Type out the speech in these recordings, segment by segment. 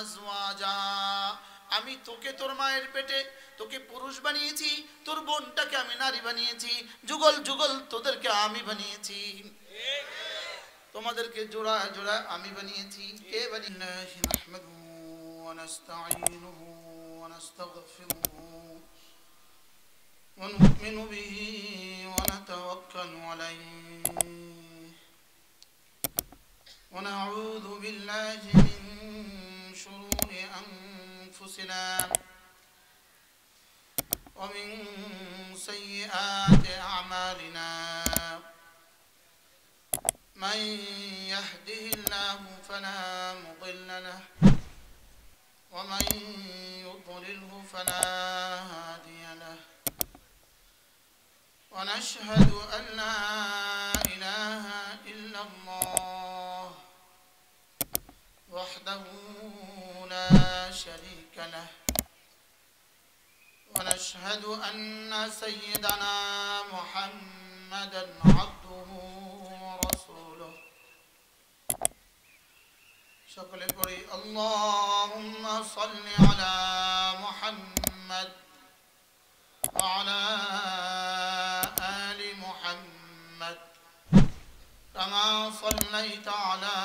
আজওয়াজা, আমি তোকে তোর মায়ের পেটে তোকে পুরুষ বানিয়েছি, তোর বোনটাকে আমি নারী বানিয়েছি, যুগল যুগল তোদেরকে আমি বানিয়েছি, তোমাদেরকে জোড়া জোড়া আমি বানিয়েছি। কে বানিয়েছি? নাহমাদুহু ওয়া নাস্তাঈনুহু ওয়া নাস্তাগফিরুহু ওয়া নু'মিনু বিহি ওয়া নাতাওয়াক্কালু আলাইহি ওয়া নাউযু বিল্লাহি মিন শুরুরি আনফুসিনা ওয়া মিন সাইয়্যাতি আ'মালিনা, من يهده الله فلا مضل له ومن يضلله فلا هادي له، ونشهد أن لا إله إلا الله وحده لا شريك له، ونشهد أن سيدنا محمدا عبده ورسوله। সকলে পড়ি আল্লাহুম্মা সাল্লি আলা মুহাম্মাদ ওয়া আলা আলি মুহাম্মাদ কামা সাল্লাইতা আলা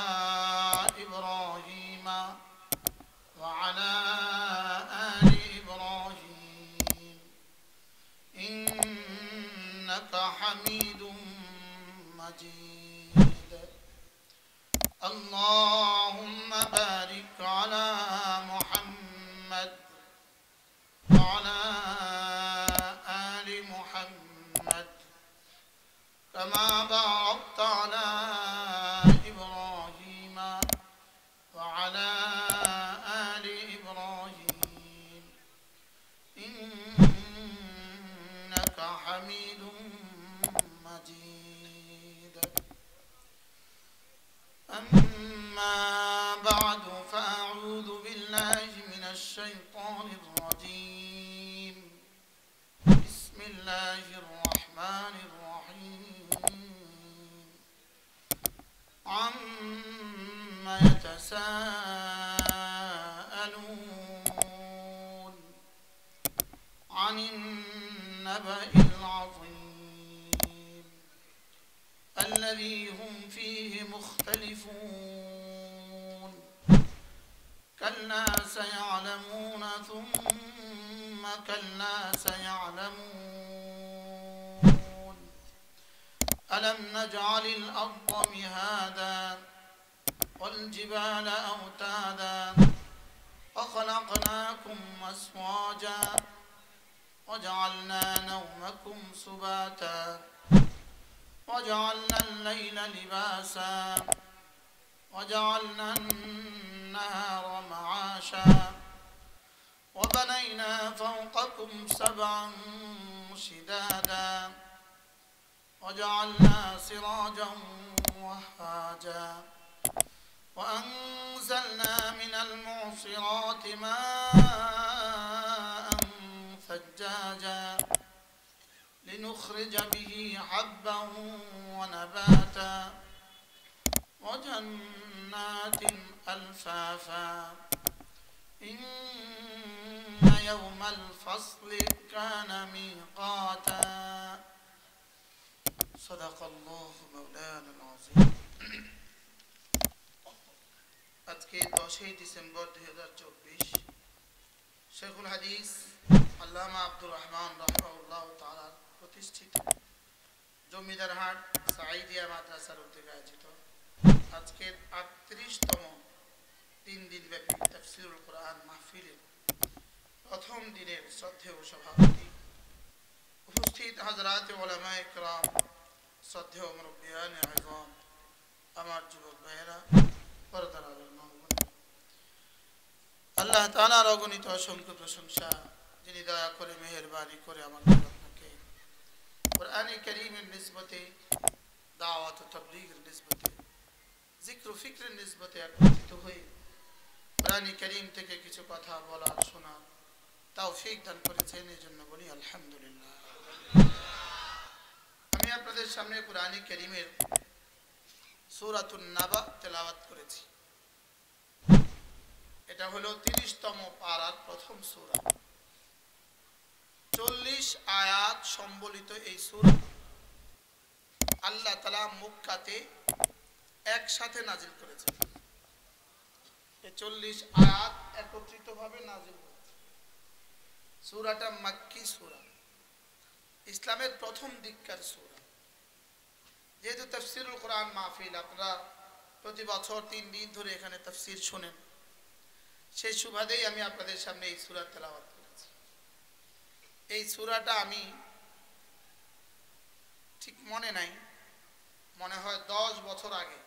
ইব্রাহিম ওয়া আলা আলি ইব্রাহিম ইন্নাকা হামিদুম মাজিদ। اللهم بارك على محمد وعلى آل محمد كما باركت على إبراهيم وعلى آل إبراهيم إنك حميد مجيد. أما بعد فأعوذ بالله من الشيطان الرجيم. بسم الله الرحمن الرحيم. عما يتساءلون عن النبأ العظيم الذي هم فيه مختلفون كلا سيعلمون ثم كلا سيعلمون ألم نجعل الأرض مهادا والجبال أوتادا وخلقناكم أزواجا وجعلنا نومكم سباتا وجعلنا الليل لباسا وجعلنا النهار معاشا وبنينا فوقكم سبعا شدادا وجعلنا سراجا وهاجا وأنزلنا من المعصرات ماء ثجاجا لنخرج به حبا ونباتا وجنات ألفافا إن يوم الفصل كان ميقاتا صدق الله مولانا العظيم. আজকে 10 ডিসেম্বর 2024 শেখুল হাদিস আল্লামা আব্দুর রহমান রাহিমাহুল্লাহ তাআলা প্রতিষ্ঠিত জমিদারহাট সাঈদিয়া মাদ্রাসার উদ্যোগে আয়োজিত আজকের ৩৮তম 3 দিনব্যাপী তাফসীরুল কোরআন মাহফিলের প্রথম দিনের শ্রদ্ধেয় সভাপতি, উপস্থিত হযরত উলামায়ে কেরাম, শ্রদ্ধেয় মুরব্বিয়ানে আযম, আমার যুবক ভাইয়েরা, পর্দার আড়ালের মা ও বোনেরা, আল্লাহ তাআলার অগণিত অসংখ্য প্রশংসা, যিনি দয়া করে মেহেরবানি করে আমাদের আপনাকে কোরআনে কারীমের নিসবতে, দাওয়াত ও তাবলীগের নিসবতে, জিক্র ও ফিকরের নিসবতে একত্রিত হয়ে কোরআনে কারীম থেকে কিছু কথা বলার শোনার তৌফিক দান করেছেন, এই জন্য বলি আলহামদুলিল্লাহ। আমি আপনাদের সামনে কোরআনে কারীমের সূরাতুন নাবা তেলাওয়াত করেছি। এটা এটা হলো 30তম পারার প্রথম সূরা। 40 আয়াত সম্বলিত এই সূরা আল্লাহ তাআলা মক্কাতে একসাথে নাজিল করেছেন। এই 40 আয়াত একত্রিতভাবে নাজিল হয়েছে। সূরাটা মাক্কি সূরা, ইসলামের প্রথম দিককার সূরা। যেহেতু তাফসীরুল কোরআন মাহফিল, আপনারা প্রতি বছর 3 দিন ধরে এখানে তাফসীর শুনেন, সেই সুবাদেই আমি আপনাদের সামনে এই সূরা তেলাওয়াত করেছি। এই সূরাটা আমি ঠিক মনে নাই, মনে হয় 10 বছর আগে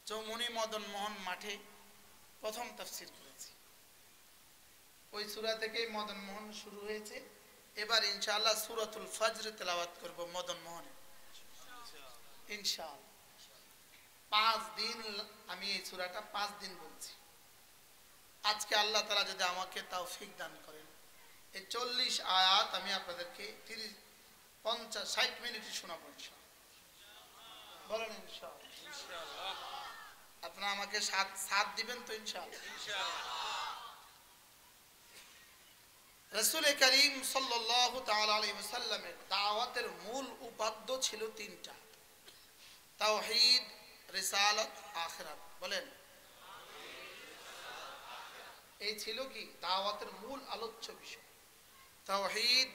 চৌমুনি মদন মোহন মাঠে প্রথম তাফসীর করেছি। ওই সূরা থেকেই মদন মোহন শুরু হয়েছে। এবার ইনশাআল্লাহ সূরাতুল ফজর তেলাওয়াত করব মদন মোহনে ইনশাআল্লাহ। 5 দিন আমি এই সূরাটা 5 দিন বলছি। আজকে আল্লাহ তাআলা যদি আমাকে তৌফিক দান করেন, এই 40 আয়াত আমি আপনাদেরকে 30, 50, 60 মিনিটে শোনাবো ইনশাআল্লাহ। বলেন ইনশাআল্লাহ। আপনারা আমাকে সাথ দিবেন তো ইনশাআল্লাহ। রাসূল করিম সাল্লাল্লাহু তাআলা আলাইহি ওয়াসাল্লামের দাওয়াতের মূল উপাদ্য ছিল 3টা: তাওহীদ, রিসালাত, আখিরাত। বলেন এই ছিল কি দাওয়াতের মূল আলোচ্য বিষয়। তাওহীদ,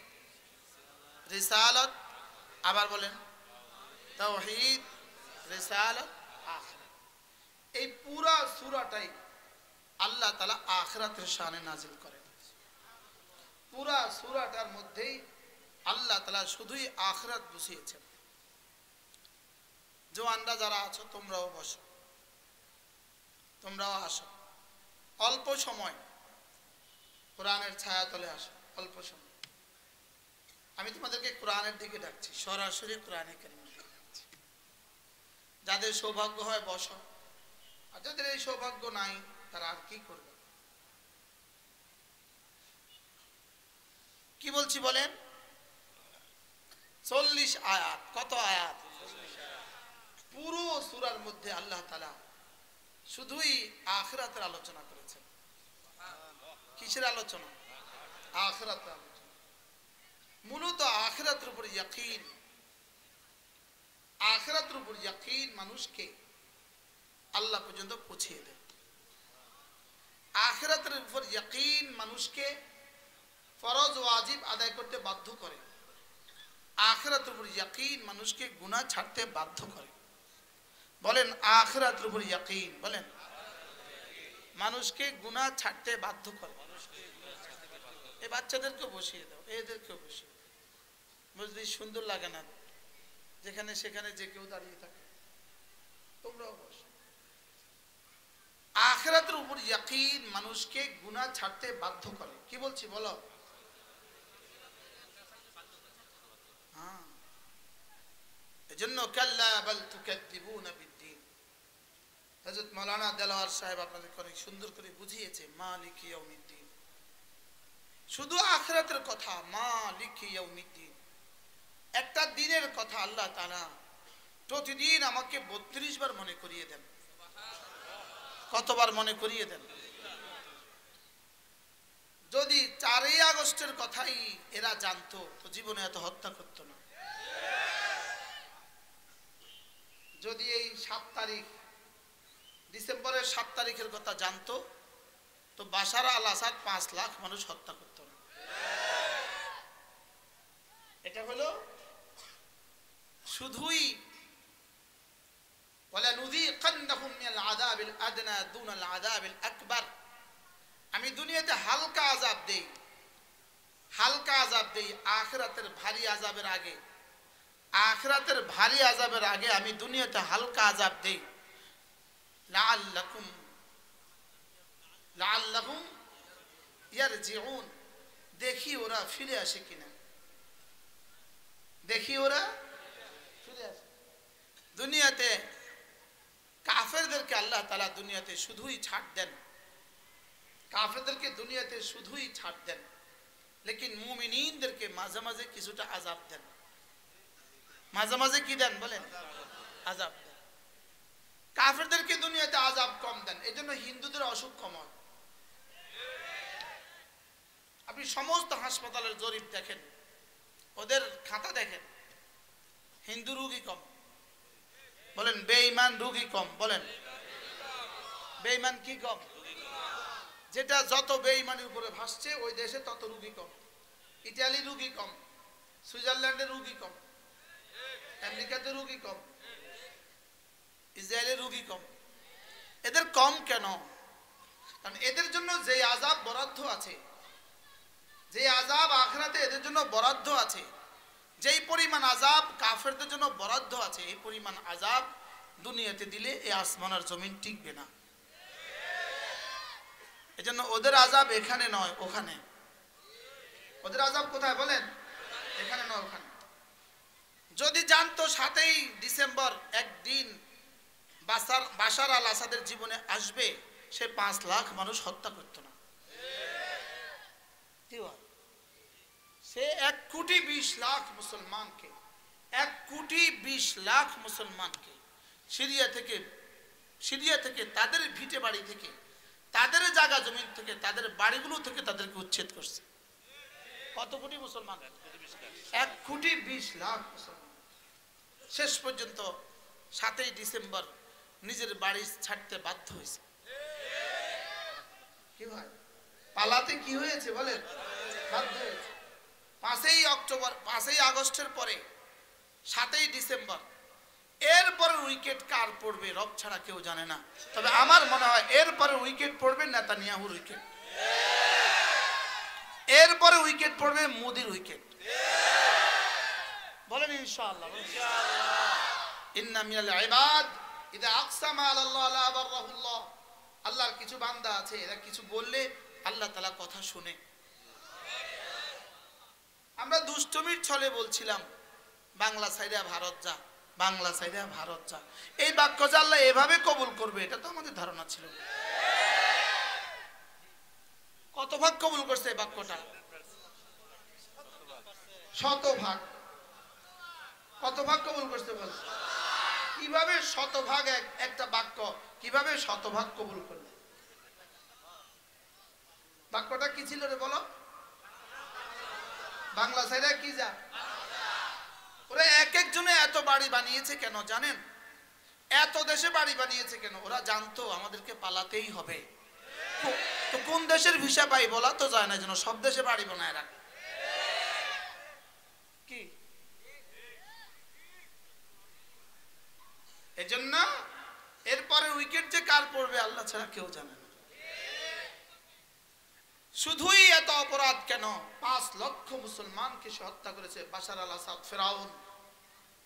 রিসালাত, আবার বলেন তাওহীদ, রিসালাত, আখিরাত। এই পুরা সূরাটাই আল্লাহ তাআলা আখিরাতের শানে নাজিল করেন। পুরা সূরাটার মধ্যেই আল্লাহ তাআলা শুধুই আখিরাত বুঝিয়েছেন। জওয়ানরা যারা আছো তোমরাও বসো, তোমরাও আসো, অল্প সময় কোরআনের ছায়াতলে আসো, অল্প সময়। আমি তোমাদেরকে কোরআনের দিকে ডাকছি, সরাসরি কোরআনে কারীমের দিকে ডাকছি। যাদের সৌভাগ্য হয় বসো, আর যাদের এই সৌভাগ্য নাই তারা আর কি করবে? কি বলছি বলেন? 40 আয়াত। কত আয়াত? পুরো সূরার মধ্যে আল্লাহ তাআলা শুধুই আখিরাতের আলোচনা করেছেন। কিসের আলোচনা? আখিরাতের আলোচনা। মূলত আখিরাতের উপর ইয়াকিন, আখিরাতের উপর ইয়াকিন মানুষকে আল্লাহ পর্যন্ত পৌঁছিয়ে দেয়। আখিরাতের উপর ইয়াকিন মানুষকে ফরজ ওয়াজিব আদায় করতে বাধ্য করে। আখিরাতের উপর ইয়াকিন মানুষকে গুনাহ ছাড়তে বাধ্য করে। বলেন আখিরাতের উপর ইয়াকিন, বলেন মানুষকে গুনাহ ছাড়তে বাধ্য করে। এই বাচ্চাদেরকে বসিয়ে দাও, এদেরকেও বসিয়ে দাও। বুঝলি সুন্দর লাগে না যেখানে সেখানে যে কেউ দাঁড়িয়ে থাকে? তোমরাও বসো। আখিরাতের উপর ইয়াকিন মানুষকে গুনাহ ছাড়তে বাধ্য করে। কি বলছি বলো? এজন্য কাল্লা বাল তুকাদ্দিবুনা বিদ্দিন। হযরত মাওলানা দেলোয়ার সাহেব আপনাদের অনেক সুন্দর করে বুঝিয়েছে মালিক ইয়াউমিদ্দিন। শুধু আখিরাতের কথা, মালিক ইয়াউমিদ্দিন, একটা দিনের কথা আল্লাহ তাআলা প্রতিদিন আমাকে 32 বার মনে করিয়ে দেন। কতবার মনে করিয়ে দেন? যদি 4ই আগস্টের কথাই এরা জানতো তো জীবনে এত হত্যা করতো না। যদি এই 7 তারিখ, ডিসেম্বরের 7 তারিখের কথা জানতো তো বাশার আল আসাদ 5 লাখ মানুষ হত্যা করত না। এটা হলো শুধুই ওয়ালা নুযীকান্নাহুম মিনাল আযাবিল আদনা দুনাল আযাবিল আকবার। আমি দুনিয়াতে হালকা আযাব দেই, হালকা আযাব দেই আখিরাতের ভারী আযাবের আগে। আখিরাতের ভারী আযাবের আগে আমি দুনিয়াতে হালকা আযাব দেই। লাআল্লাহুম ইয়ারজিউন, দেখি ওরা ফিরে আসে কিনা, দেখি ওরা ফিরে আসে। দুনিয়াতে কাফেরদেরকে আল্লাহ তাআলা দুনিয়াতে শুধুই ছাড় দেন, কাফেরদেরকে দুনিয়াতে শুধুই ছাড় দেন, লেকিন মুমিনিনদেরকে মাঝে মাঝে কিছুটা আযাব দেন। মাঝে মাঝে কি দেন বলেন? আযাব দেন। কাফেরদেরকে দুনিয়াতে আযাব কম দেন, এজন্য হিন্দুদের অসুখ কম হয়। আপনি সমস্ত হাসপাতালের জরিপ দেখেন, ওদের খাতা দেখেন, হিন্দু রোগী কম। বলেন বেঈমান রোগী কম। বলেন বেঈমান কি কম? যেটা যত বেঈমানের উপরে ভাসছে ওই দেশে তত রোগী কম। ইতালি রোগী কম, সুইজারল্যান্ডে রোগী কম, আমেরিকাতে রোগী কম, ইসরায়েলে রোগী কম। এদের কম কেন? কারণ এদের জন্য যে আযাব বরাদ্দ আছে, যে আযাব আখিরাতে এদের জন্য বরাদ্দ আছে, যেই পরিমাণ আযাব কাফেরদের জন্য বরাদ্দ আছে, এই পরিমাণ আযাব দুনিয়াতে দিলে এই আসমান আর জমিন টিকবে না। এজন্য ওদের আযাব এখানে নয় ওখানে। ওদের আযাব কোথায় বলেন? এখানে নয় ওখানে। যদি জানতো 7ই ডিসেম্বর একদিন বাশার আল আসাদের জীবনে আসবে, সে 5 লাখ মানুষ হত্যা করত না। সে 1,20,00,000 মুসলমানকে, 1,20,00,000 মুসলমানকে সিরিয়া থেকে তাদের ভিটে বাড়ি থেকে, তাদের জায়গা জমিন থেকে, তাদের বাড়িগুলো থেকে তাদেরকে উচ্ছেদ করছে। কত কোটি মুসলমান? 1,20,00,000 মুসলমান। শেষ পর্যন্ত 7ই ডিসেম্বর নিজের বাড়ি ছাড়তে বাধ্য হয়েছে। কি হয়? পালাতে কি হয়েছে বলেন? বাধ্য হয়েছে। 5ই আগস্টের পরে 7ই ডিসেম্বর, এরপরে উইকেট কার পড়বে রব ছাড়া কেউ জানে না। তবে আমার মনে হয় এরপরে উইকেট পড়বে নেতানিয়াহুর উইকেট, এরপরে উইকেট পড়বে মোদির উইকেট। বলেন ইনশাআল্লাহ। ইন্না মিনাল ইবাদ ইযা আকসামা আলাল্লাহ লা আবাররাহুল্লাহ। আল্লাহর কিছু বান্দা আছে, এরা কিছু বললে আল্লাহ তাআলা কথা শুনে। আমরা দুষ্টমির ছলে বলছিলাম বাংলা সাইডা ভারত যা, বাংলা সাইডা ভারত যা। এই বাক্য যে আল্লাহ এভাবে কবুল করবে এটা তো আমাদের ধারণা ছিল। কত ভাগ কবুল করছে এই বাক্যটা? 100%। কত ভাগ কবুল করতে বল? কিভাবে 100% একটা বাক্য কিভাবে 100% কবুল করবে? বাক্যটা কি ছিল রে বলো? বাংলা সাইডা কি যা? ওরা এক একজনে এত বাড়ি বানিয়েছে কেন জানেন? এত দেশে বাড়ি বানিয়েছে কেন? ওরা জানতো আমাদেরকে পালাতেই হবে। তো কোন দেশের ভিসা পাই বলা তো যায় না, যেন সব দেশে বাড়ি বানায় রাখ। কি এজন্য এরপরে উইকেট যে কার পড়বে আল্লাহ ছাড়া কেউ জানে না। শুধুই এত অপরাধ কেন? 5 লক্ষ মুসলমানকে সে হত্যা করেছে বাশার আল আসাদ ফেরাউন।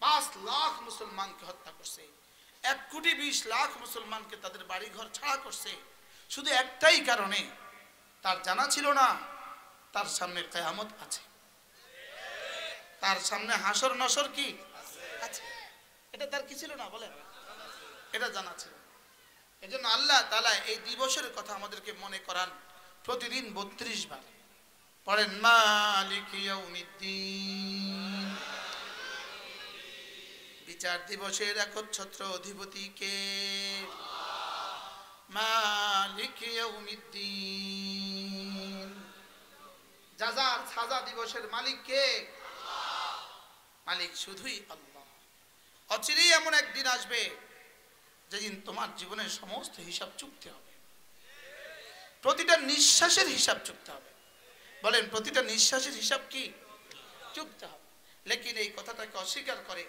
5 লাখ মুসলমানকে হত্যা করছে, 1,20,00,000 মুসলমানকে তাদের বাড়ি ঘর ছাড়া করছে। শুধু একটাই কারণে, তার জানা ছিল না তার সামনে কিয়ামত আছে, তার সামনে হাসর নসর কি আছে। এটা তার কি ছিল না বলেন? এটা জানা ছিল। এজন্য আল্লাহ তাআলা এই দিবসের কথা আমাদেরকে মনে করান। প্রতিদিন 32 বার পড়েন মালিক ইয়াউমিদ্দিন। বিচার দিবসের একচ্ছত্র অধিপতি কে? মালিক ইয়াউমিদ্দিন। জাযার সাজা দিবসের মালিক কে? মালিক শুধুই আল্লাহ। অচিরেই এমন একদিন আসবে যেদিন তোমার জীবনের সমস্ত হিসাব চুকতে হবে, প্রতিটা নিঃশ্বাসের হিসাব চুকতে হবে। বলেন প্রতিটা নিঃশ্বাসের হিসাব কি চুকতে হবে। লেকিন এই কথাটাকে অস্বীকার করে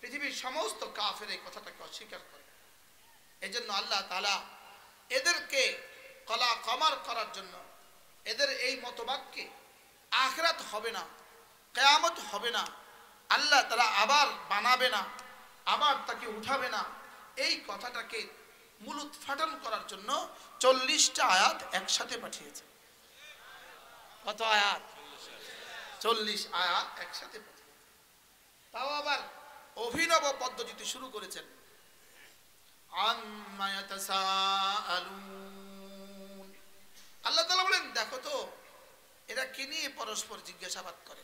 পৃথিবীর সমস্ত কাফের, এই কথাটাকে অস্বীকার করে। এজন্য আল্লাহ তাআলা এদেরকে কলা কমার করার জন্য, এদের এই মতবাদকে আখিরাত হবে না, কিয়ামত হবে না, আল্লাহ তাআলা আবার বানাবে না, আবার তাকে উঠাবে না, এই কথাটাকে মূল উৎপাদন করার জন্য 40টা আয়াত একসাথে পাঠিয়েছে। কত আয়াত? 40 আয়াত একসাথে পাঠিয়েছে। তাও আবার অভিনব পদ্ধতিতে শুরু করেছেন। আম্মা ইয়াতাসাআলুন। আল্লাহ তাআলা বলেন দেখো তো এরা কি নিয়ে পরস্পর জিজ্ঞাসাবাদ করে,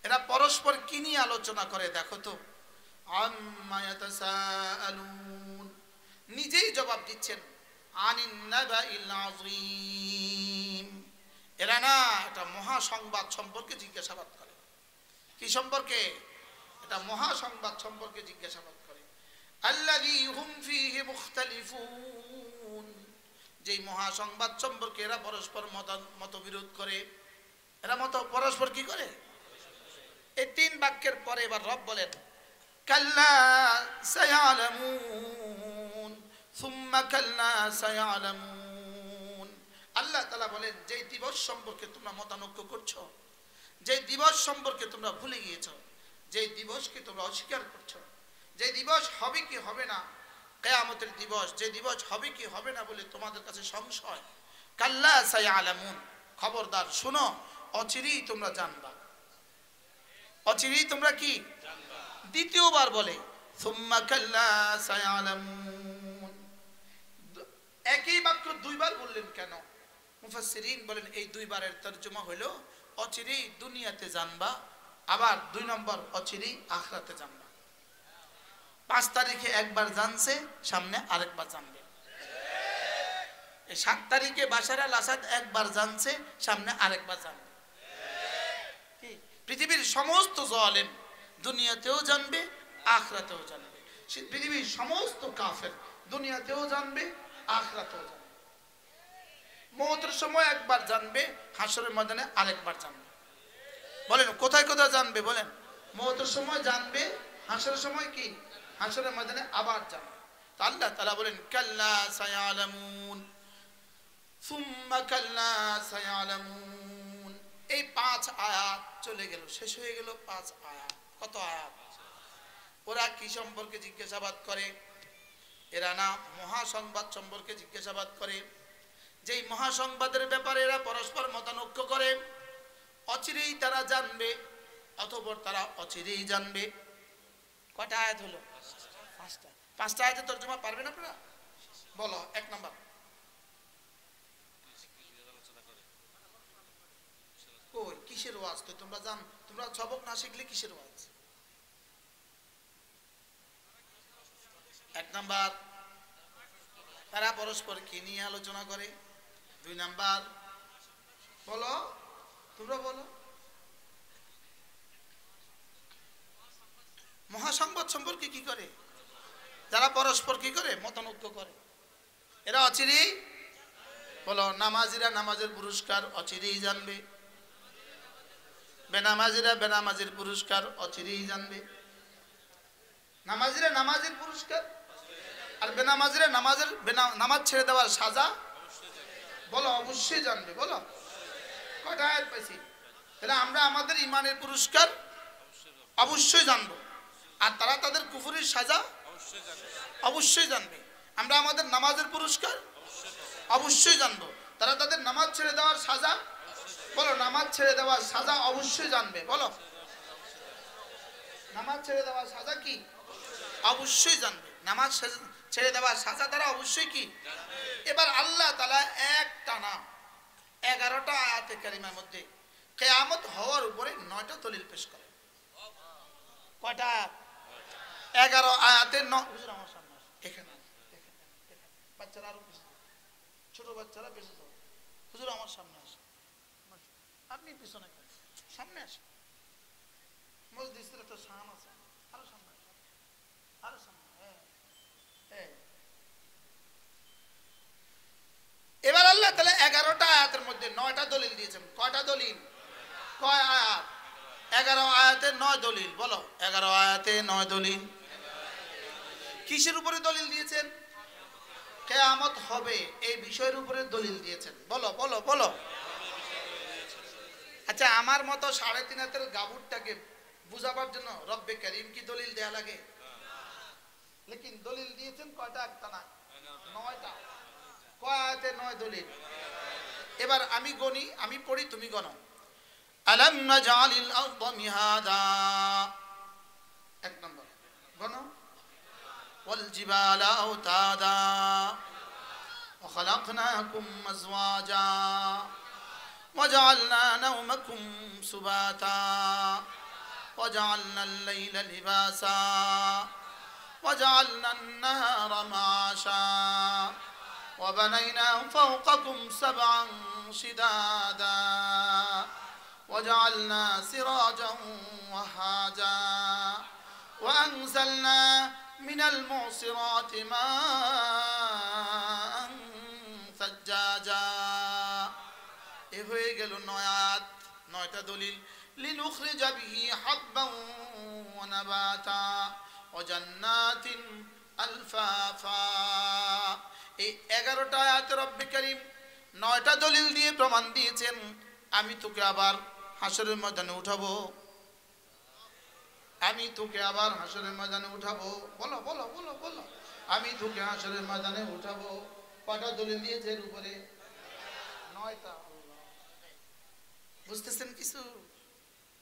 এরা পরস্পর কি নিয়ে আলোচনা করে দেখো তো। আম্মা ইয়াতাসাআলুন। নিজেই জবাব দিচ্ছেন আনিন নাবাইল আযীম। এরা না এটা মহা সংবাদ সম্পর্কে জিজ্ঞাসাবাদ করে। কি সম্পর্কে? এটা মহা সংবাদ সম্পর্কে জিজ্ঞাসাবাদ করে। আল্লাযী হুম ফীহি মুখতালিফুন, যেই মহা সংবাদ সম্পর্কে এরা পরস্পর মতবিরোধ করে। এরা পরস্পর কি করে? এই তিন বাক্যের পরে এবার রব বলেন কাল্লা সায়ালামুন সুম্মা কাল্লা সায়ালামুন। আল্লাহ তাআলা বলেন যেই দিবস সম্পর্কে তোমরা মতানৈক্য করছো, যেই দিবস সম্পর্কে তোমরা ভুলে গিয়েছো, যেই দিবসকে তোমরা অস্বীকার করছো, যে দিবস হবে কি হবে না, কিয়ামতের দিবস, যে দিবস হবে কি হবে না বলে তোমাদের কাছে সংশয়, কাল্লা সায়ালামুন, খবরদার শোনো, অচিরেই তোমরা জানবা। অচিরেই তোমরা কি জানবা। দ্বিতীয়বার বলে সুম্মা কাল্লা সায়ালামুন। একই বাক্য দুইবার বললেন কেন? মুফাসসিরিন বলেন এই দুইবারের তরজমা হলো অচিরেই দুনিয়াতে জানবা, আবার 2 নম্বর অচিরেই আখিরাতে জানবা। 5 তারিখে একবার জানছে, সামনে আরেকবার জানবে। এই 7 তারিখে বাশার আল আসাদ একবার জানছে, সামনে আরেকবার জানবে। কি পৃথিবীর সমস্ত জালেম দুনিয়াতেও জানবে, আখিরাতেও জানবে। পৃথিবীর সমস্ত কাফের দুনিয়াতেও জানবে, আখিরাতেও জানবে। মওতের সময় একবার জানবে, হাসরের ময়দানে আরেকবার জানবে। বলেন কোথায় কোথায় জানবে? বলেন মওতের সময় জানবে, হাসরের সময় কি? হাসরের ময়দানে আবার জানবে। তো আল্লাহ তাআলা বলেন কাল্লা সায়ালামুন সুম্মা কাল্লা সায়ালামুন। এই 5 আয়াত চলে গেল, শেষ হয়ে গেল 5 আয়াত। কত আয়াত? ওরা কি সম্পর্কে জিজ্ঞাসাবাদ করে? এরা না মহাসংবাদ সম্পর্কে জিজ্ঞাসাবাদ করে, যেই মহাসংবাদের ব্যাপারে এরা পরস্পর মতানৈক্য করে। অচিরেই তারা জানবে, অতঃপর তারা অচিরেই জানবে। কয়টা আয়াত হলো? 5টা। 5টা আয়াতের তরজমা পারবেন আপনারা? বলো 1 নাম্বার। কই কিসের ওয়াজ? তো তোমরা জান, তোমরা সবক না শিখলে কিসের ওয়াজ? 1 নাম্বার তারা পরস্পর কি নিয়ে আলোচনা করে। 2 নাম্বার বলো, তোমরা বলো। মহাসংবাদ সম্পর্কে কি করে? যারা পরস্পর কি করে? মতানৈক্য করে। এরা অচিরেই বলো, নামাজিরা নামাজের পুরস্কার অচিরেই জানবে, বেনামাজিরা বেনামাজির পুরস্কার অচিরেই জানবে। নামাজিরা নামাজের পুরস্কার, আর বেনামাজিরা নামাজ ছেড়ে দেওয়ার সাজা বলো অবশ্যই জানবে। বলো কয়টা আয়াত পাইছি? তাহলে আমরা আমাদের ইমানের পুরস্কার অবশ্যই জানবো, আর তারা তাদের কুফরির সাজা অবশ্যই জানবে। আমরা আমাদের নামাজের পুরস্কার অবশ্যই জানবো, তারা তাদের নামাজ ছেড়ে দেওয়ার সাজা বলো, নামাজ ছেড়ে দেওয়ার সাজা অবশ্যই জানবে। বলো নামাজ ছেড়ে দেওয়ার সাজা কি? অবশ্যই জানবে। নামাজ ছেড়ে দেওয়ার সাজা তারা অবশ্যই কি জানবে। এবার আল্লাহ তাআলা এক টানা 11টা আয়াতে কারিমার মধ্যে কিয়ামত হওয়ার উপরে 9টা দলিল পেশ করে। কয়টা? 11 আয়াতে 9। হুজুর আমার সামনে এখানে বাচ্চারা আরো পিছনে, ছোট বাচ্চারা পিছনে যাও। হুজুর আমার সামনে আসে, আপনি পিছনে সামনে আসেন। মসজিদের একটা শান আছে, আরো সামনে আসেন, আরো সামনে। এবার আল্লাহ তাআলা 11টা আয়াতের মধ্যে 9টা দলিল দিয়েছেন। কয়টা দলিল? কয় আয়াত? 11 আয়াতে 9 দলিল। বলো 11 আয়াতে 9 দলিল। কিসের উপরে দলিল দিয়েছেন? কিয়ামত হবে এই বিষয়ের উপরে দলিল দিয়েছেন। বলো বলো বলো। আচ্ছা, আমার মতো 3.5 হাতের গাবুরটাকে বুঝাবার জন্য রব্বে কারীম কি দলিল দেয়া লাগে? লেকিন দলিল দিয়েছেন কয়টা? একটা না, 9টা। কয় আয়াতে 9 দলিল? এবার আমি গনি, আমি পড়ি, তুমি গণো। আলাম নাজআলিল আরদা মিহাদা, 1 নম্বর গণো। ওয়াল জিবালা আওতাদা ওয়া খালাকনাকুম আজওয়াজা ওয়া জাআলনা নাওমাকুম সুবাতা ওয়া জাআলনা আল-লাইলা লিবাসা وجعلنا النهار معاشا وبنينا فوقكم سبعا شدادا وجعلنا سراجا وهاجا وأنزلنا من المعصرات ماء ثجاجا এ হয়ে গেল 9 আয়াত 9টা দলিল লিনুখরিজ বিহি হাব্বান ওয়া নাবাতা ওয়া জান্নাতিন আলফাফা। এই 11টা আয়াতে রব্বে কারীম 9টা দলিল দিয়ে প্রমাণ দিয়েছেন আমি তোকে আবার হাসরের ময়দানে উঠাবো, আমি তোকে আবার হাসরের ময়দানে উঠাবো। বলো বলো বলো বলো, আমি তোকে হাসরের ময়দানে উঠাবো। কয়টা দলিল দিয়েছে এর উপরে? 9টা। বুঝতেছেন কিছু?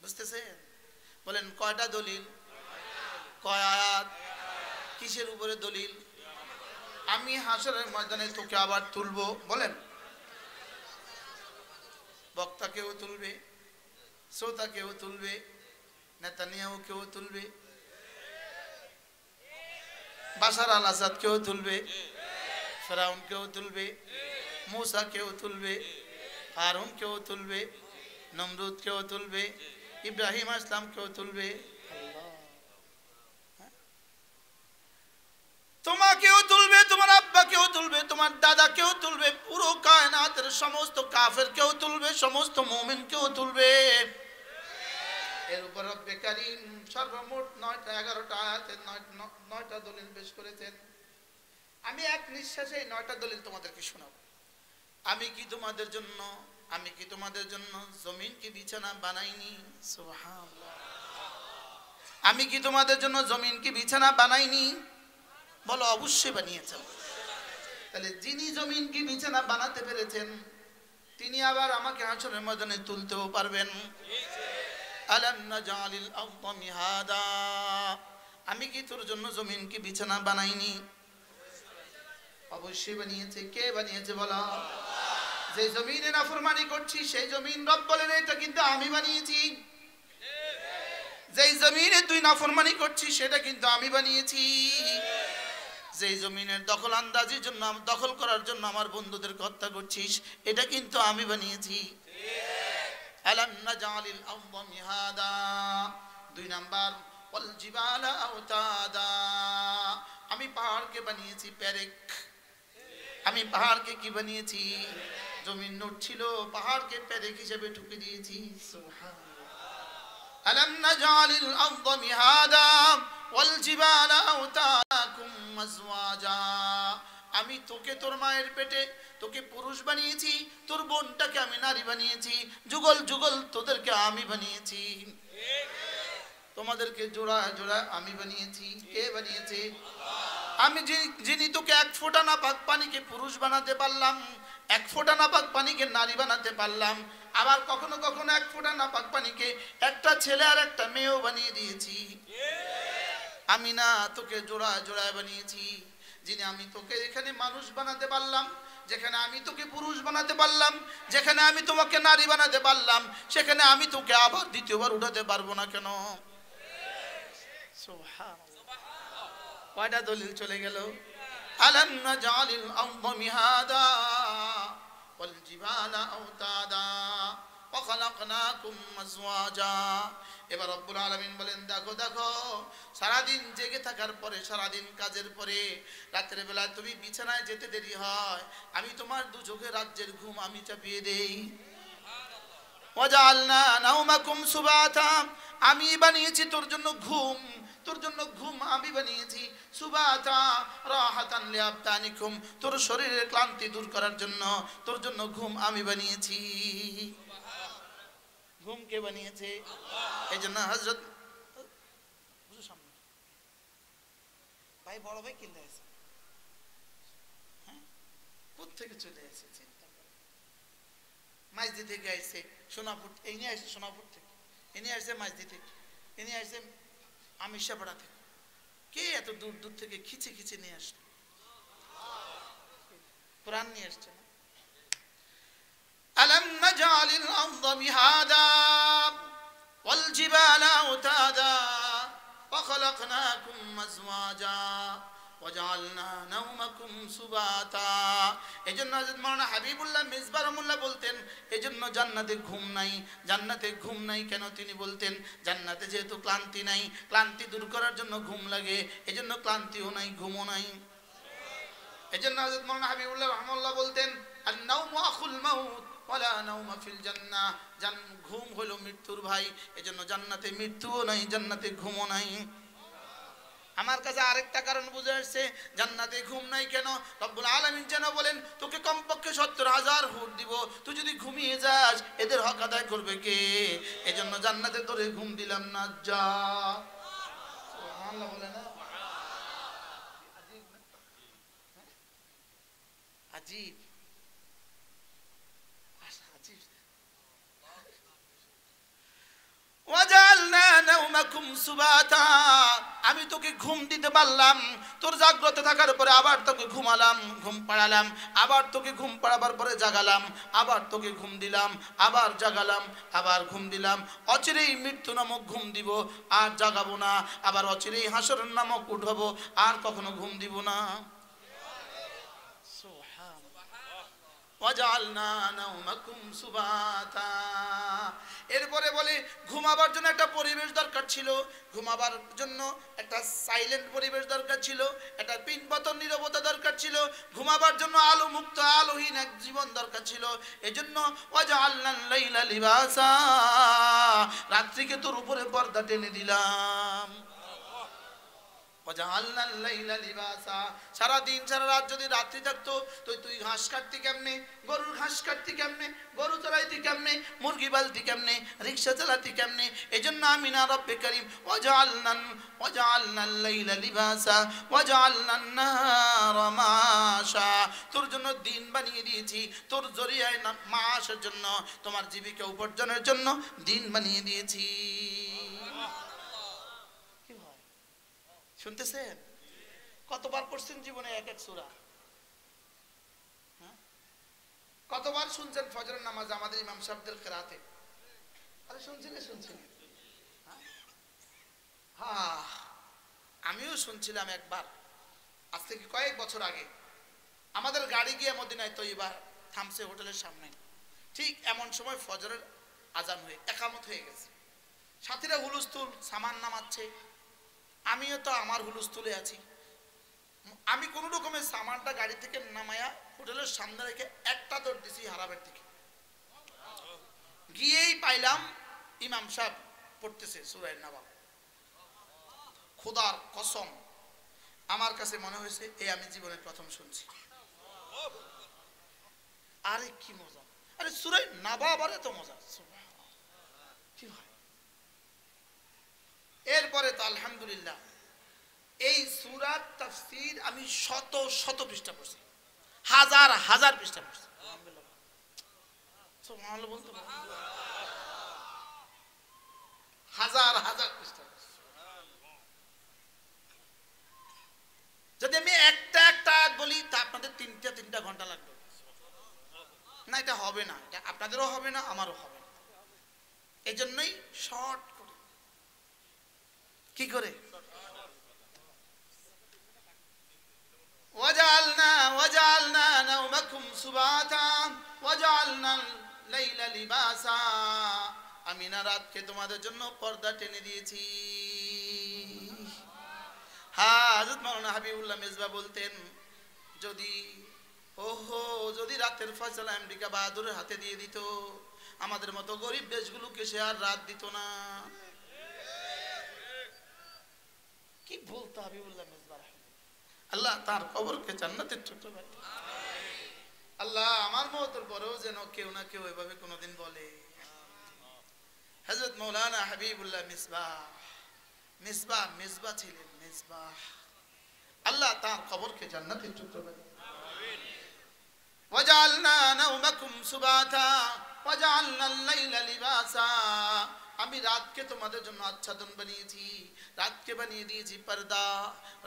বুঝতেছেন? বলেন কয়টা দলিল, কয় আয়াত, কিসের উপরে দলিল? আমি হাসরের ময়দানে তোকে আবার তুলবো। বলেন বক্তা কেউ তুলবে, শ্রোতা কেউ তুলবে, নেতানিয়াহু কেউ তুলবে, বাশার আল আসাদ কেউ তুলবে, ফেরাউন কেউ তুলবে, মুসা কেউ তুলবে, হারুন কেউ তুলবে, নমরুদ কেউ তুলবে, ইব্রাহিম আসলাম কেউ তুলবে, তোমাকেও তুলবে, তোমার আব্বা কেউ তুলবে, তোমার দাদা কেউ তুলবে, পুরো কায়নাতের সমস্ত কাফের কেউ তুলবে, সমস্ত মুমিন কেউ তুলবে। এর উপর রব্বে কারীম সর্বমোট 9টা 11টা আয়াতে 9টা দলিল পেশ করেছেন। আমি এক নিঃশ্বাসে 9টা দলিল তোমাদেরকে শোনাবো। আমি কি তোমাদের জন্য জমিন কি বিছানা বানাইনি? সুবহানাল্লাহ। আমি কি তোমাদের জন্য জমিন কি বিছানা বানাইনি? বলো অবশ্যই বানিয়েছেন। তাহলে যিনি জমিন কি বিছানা বানাতে পেরেছেন তিনি আবার আমাকে হাসরের ময়দানে তুলতেও পারবেন। আলাম নাজালিল আরদা মিহাদা, আমি কি তোর জন্য জমিন কি বিছানা বানাইনি? অবশ্যই বানিয়েছে। কে বানিয়েছে বলো? যে জমিনে নাফরমানি করছি সেই জমিন রব বলেন এটা কিন্তু আমি বানিয়েছি। যেই জমিনে তুই নাফরমানি করছিস সেটা কিন্তু আমি বানিয়েছি। যেই জমিনের দখল আন্দাজির জন্য, দখল করার জন্য আমার বন্ধুদেরকে হত্যা করছিস এটা কিন্তু আমি বানিয়েছি। আলাম নাজালিল আরদা মিহাদা। 2 নাম্বার ওয়াল জিবালা আওতাদা, আমি পাহাড়কে বানিয়েছি পেরেক। আমি পাহাড়কে কি বানিয়েছি? জমিন নড়ছিল, পাহাড়কে পেরেক হিসেবে ঠুকে দিয়েছি। সুবহানাল্লাহ। আলাম নাজালিল আরদা মিহাদা ওয়াল জিবালা আওতাকুম মাজওয়াজা, আমি তোকে তোর মায়ের পেটে তোকে পুরুষ বানিয়েছি, তোর বোনটাকে আমি নারী বানিয়েছি, যুগল যুগল তোদেরকে আমি বানিয়েছি, তোমাদেরকে জোড়া জোড়া আমি বানিয়েছি। কে বানিয়েছে? আমি যিনি তোকে 1 ফোঁটা নাপাক পানিকে পুরুষ বানাতে পারলাম, 1 ফোঁটা নাপাক পানিকে নারী বানাতে পারলাম, আবার কখনো কখনো 1 ফোঁটা নাপাক পানিকে একটা ছেলে আর একটা মেয়েও বানিয়ে দিয়েছি। আমি না তোকে জোড়া জোড়ায় বানিয়েছি। যিনি আমি তোকে এখানে মানুষ বানাতে পারলাম, যেখানে আমি তোকে পুরুষ বানাতে পারলাম, যেখানে আমি তোমাকে নারী বানাতে পারলাম, সেখানে আমি তোকে আবার দ্বিতীয়বার উঠাতে পারবো না কেন? সুবহানাল্লাহ। কয়টা দলিল চলে গেল? আলাম নাজালিল আরদা মিহাদা ওয়াল জিবালা আওতাদা ওয়া খালাকনাকুম আজওয়াজা। এবার রব্বুল আলামিন বলেন দেখো দেখো, সারাদিন জেগে থাকার পরে, সারাদিন কাজের পরে রাতের বেলা তুমি বিছানায় যেতে দেরি হয়, আমি তোমার 2 চোখে রাজ্যের ঘুম আমি চাপিয়ে দেই। ওয়াজআলনা নাওমাকুম সুবাতা, আমি বানিয়েছি তোর জন্য ঘুম, তোর জন্য ঘুম আমি বানিয়েছি। সুবাতা রাহাতান লিআবদানিকুম, তোর শরীরের ক্লান্তি দূর করার জন্য তোর জন্য ঘুম আমি বানিয়েছি। ঘুম কে বানিয়েছে? এই জন্য হযরত ভাই বড় ভাই কিনতে আছে, হ্যাঁ কোথা থেকে চলে এসেছে? মাইজদি থেকে আইছে, সোনাপুর, এই নিয়ে আসছে সোনাপুর থেকে, এ নিয়ে আসছে মাইজদি থেকে, এ নিয়ে আসছে আমিষাপাড়া থেকে। কে এত দূর দূর থেকে খিচে খিচে নিয়ে আসলো? কোরআন নিয়ে আসছে না? আলাম নাজালিল আরদা মিহাদা ওয়াল জিবালা আওতাদা ওয়া وخلقناكم أزواجا وجعلنا نومكم سباتا এজন্য হযরত মাওলানা হাবিবুল্লাহ মিসবাহ রহমাতুল্লাহ বলতেন এজন্য জান্নাতে ঘুম নাই কেন তিনি বলতেন জান্নাতে যেহেতু ক্লান্তি নাই ক্লান্তি দূর করার জন্য ঘুম লাগে এজন্য ক্লান্তিও নাই ঘুমও নাই এজন্য হযরত মাওলানা হাবিবুল্লাহ রাহমাতুল্লাহ বলতেন আন-নাওমু আখুল মাউত ওয়ালা নাওমা ফিল জান্নাহ ঘুম হলো মৃত্যুর ভাই এজন্য জান্নাতে মৃত্যুও নাই জান্নাতে ঘুমও নাই আমার কাছে আরেকটা কারণ বুঝে আসছে জান্নাতে ঘুম নাই কেন রব্বুল আলামিন যেন বলেন তোকে কমপক্ষে ৭০,০০০ হুর দিব তুই যদি ঘুমিয়ে যাস এদের হক আদায় করবে কে এজন্য জান্নাতে তোরে ঘুম দিলাম না যা সুবহানাল্লাহ বলে না আজীব ওয়াজালনা নাওমাকুম সুবাতা আমি তোকে ঘুম দিতে পারলাম তোর জাগ্রত থাকার পরে আবার তোকে ঘুমালাম ঘুম পাড়ালাম আবার তোকে ঘুম পাড়াবার পরে জাগালাম আবার তোকে ঘুম দিলাম আবার জাগালাম আবার ঘুম দিলাম অচিরেই মৃত্যু নামক ঘুম দিব আর জাগাবো না আবার অচিরেই হাসর নামক উঠাবো আর কখনো ঘুম দিব না ওয়াজআলনা নাওমাকুম সুবাতা এরপরে বলে ঘুমাবার জন্য একটা পরিবেশ দরকার ছিল ঘুমাবার জন্য একটা সাইলেন্ট পরিবেশ দরকার ছিল একটা পিনপতন নীরবতা দরকার ছিল ঘুমাবার জন্য আলো মুক্ত আলোহীন এক জীবন দরকার ছিল এজন্য ওয়াজআলনাল লাইলা লিবাসা রাত্রিকে তোর উপরে পর্দা টেনে দিলাম ওয়াজআলনাল লাইলা লিবাসা সারা দিন সারা রাত যদি রাত্রি থাকতো তুই ঘাস কাটতি কেমনে গরুর ঘাস কাটতি কেমনে গরু চড়াইতি কেমনে মুরগি পালতি কেমনে রিকশা চালাতি কেমনে এজন্য আমি না রব্বে করিম ওয়াজআলনাল লাইলা লিবাসা ওয়াজআলনান নাহারা মাশা তোর জন্য দিন বানিয়ে দিয়েছি তোর জরিয়ায় মাসের জন্য তোমার জীবিকা উপার্জনের জন্য দিন বানিয়ে দিয়েছি শুনতেছেন কতবার পড়ছেন জীবনে এক এক সূরা কতবার শুনছেন ফজরের নামাজ আমাদের ইমাম সাহেবদের কিরাতে আরে শুনছেন হ্যাঁ আমিও শুনছিলাম একবার আজ থেকে কয়েক বছর আগে আমাদের গাড়ি গিয়ে মদিনায় তৈবা থামছে হোটেলের সামনে ঠিক এমন সময় ফজরের আজান হয়ে একামত হয়ে গেছে সাথীরা হুলস্থুল সামান নামাচ্ছে আমিও তো আমার হুলস্থুলে আছি আমি কোন রকমের সামানটা গাড়ি থেকে নামায়া হোটেলের সামনে রেখে একটা দৌড় দিছি হারাবের দিকে গিয়েই পাইলাম ইমাম সাহেব পড়তেছে সূরা নাবা খোদার কসম আমার কাছে মনে হয়েছে এই আমি জীবনে প্রথম শুনছি আরে কি মজা আরে সূরা নাবা আবার এত মজা কি হয় এরপরে তো আলহামদুলিল্লাহ এই সূরার তাফসীর আমি শত শত পৃষ্ঠা পড়ছি হাজার হাজার পৃষ্ঠা পড়ছি আলহামদুলিল্লাহ সুবহানাল্লাহ বলতে হাজার হাজার পৃষ্ঠা পড়ছি যদি আমি একটা আয়াত বলি তা আপনাদের তিনটা ঘন্টা লাগবে না এটা হবে না এটা আপনাদেরও হবে না আমারও হবে না এজন্যই শর্ট করে কি করে ওয়াজআলনা নাওমাকুম সুবাতা ওয়াজআলনাল লাইলা লিবাসা আমি না রাতকে তোমাদের জন্য পর্দা টেনে দিয়েছি হযরত মাওলানা হাবিবুল্লাহ মিসবাহ বলতেন যদি রাতের ফয়সালা আমেরিকা বাহাদুরের হাতে দিয়ে দিত আমাদের মতো গরিব দেশগুলোকে সে আর রাত দিত না কি বলতো হাবিবুল্লাহ মিসবাহ আল্লাহ তার কবরকে জান্নাতের টুকরো বানায় আমিন আল্লাহ আমার মওতের পরেও যেন কেউ না কেউ এভাবে কোনোদিন বলে হযরত মাওলানা হাবিবুল্লাহ মিসবাহ ছিলেন মিসবাহ আল্লাহ তার কবরকে জান্নাতের টুকরো বানায় আমিন ওয়াজআলনা নাওমাকুম সুবাতা ওয়াজআলনাল লাইলা লিবাসা আমি রাতকে তোমাদের জন্য আচ্ছাদন বানিয়েছি রাতকে বানিয়ে দিয়েছি পর্দা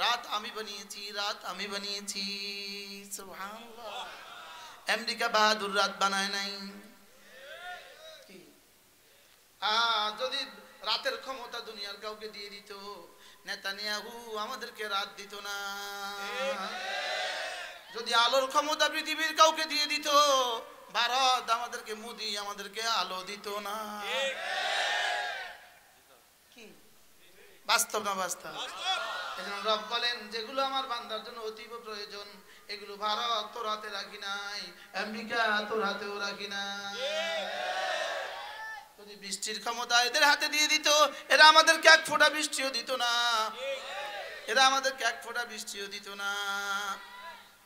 রাত আমি বানিয়েছি সুবহানাল্লাহ আমেরিকা বাহাদুর রাত বানায় নাই যদি রাতের ক্ষমতা দুনিয়ার কাউকে দিয়ে দিত নেতানিয়াহু আমাদেরকে রাত দিত না। যদি আলোর ক্ষমতা পৃথিবীর কাউকে দিয়ে দিত, ভারত আমাদেরকে, মোদি আমাদেরকে আলো দিত না। কি বাস্তব না বাস্তব? এজন্য রব বলেন, যেগুলো আমার বান্দার জন্য অতীব প্রয়োজন, এগুলো ভারত তোর হাতে রাখি নাই, আমেরিকা তোর হাতেও রাখি নাই। যদি বৃষ্টির ক্ষমতা এদের হাতে দিয়ে দিত, এরা আমাদেরকে এক ফোঁটা বৃষ্টিও দিত না। এরা আমাদেরকে এক ফোঁটা বৃষ্টিও দিত না।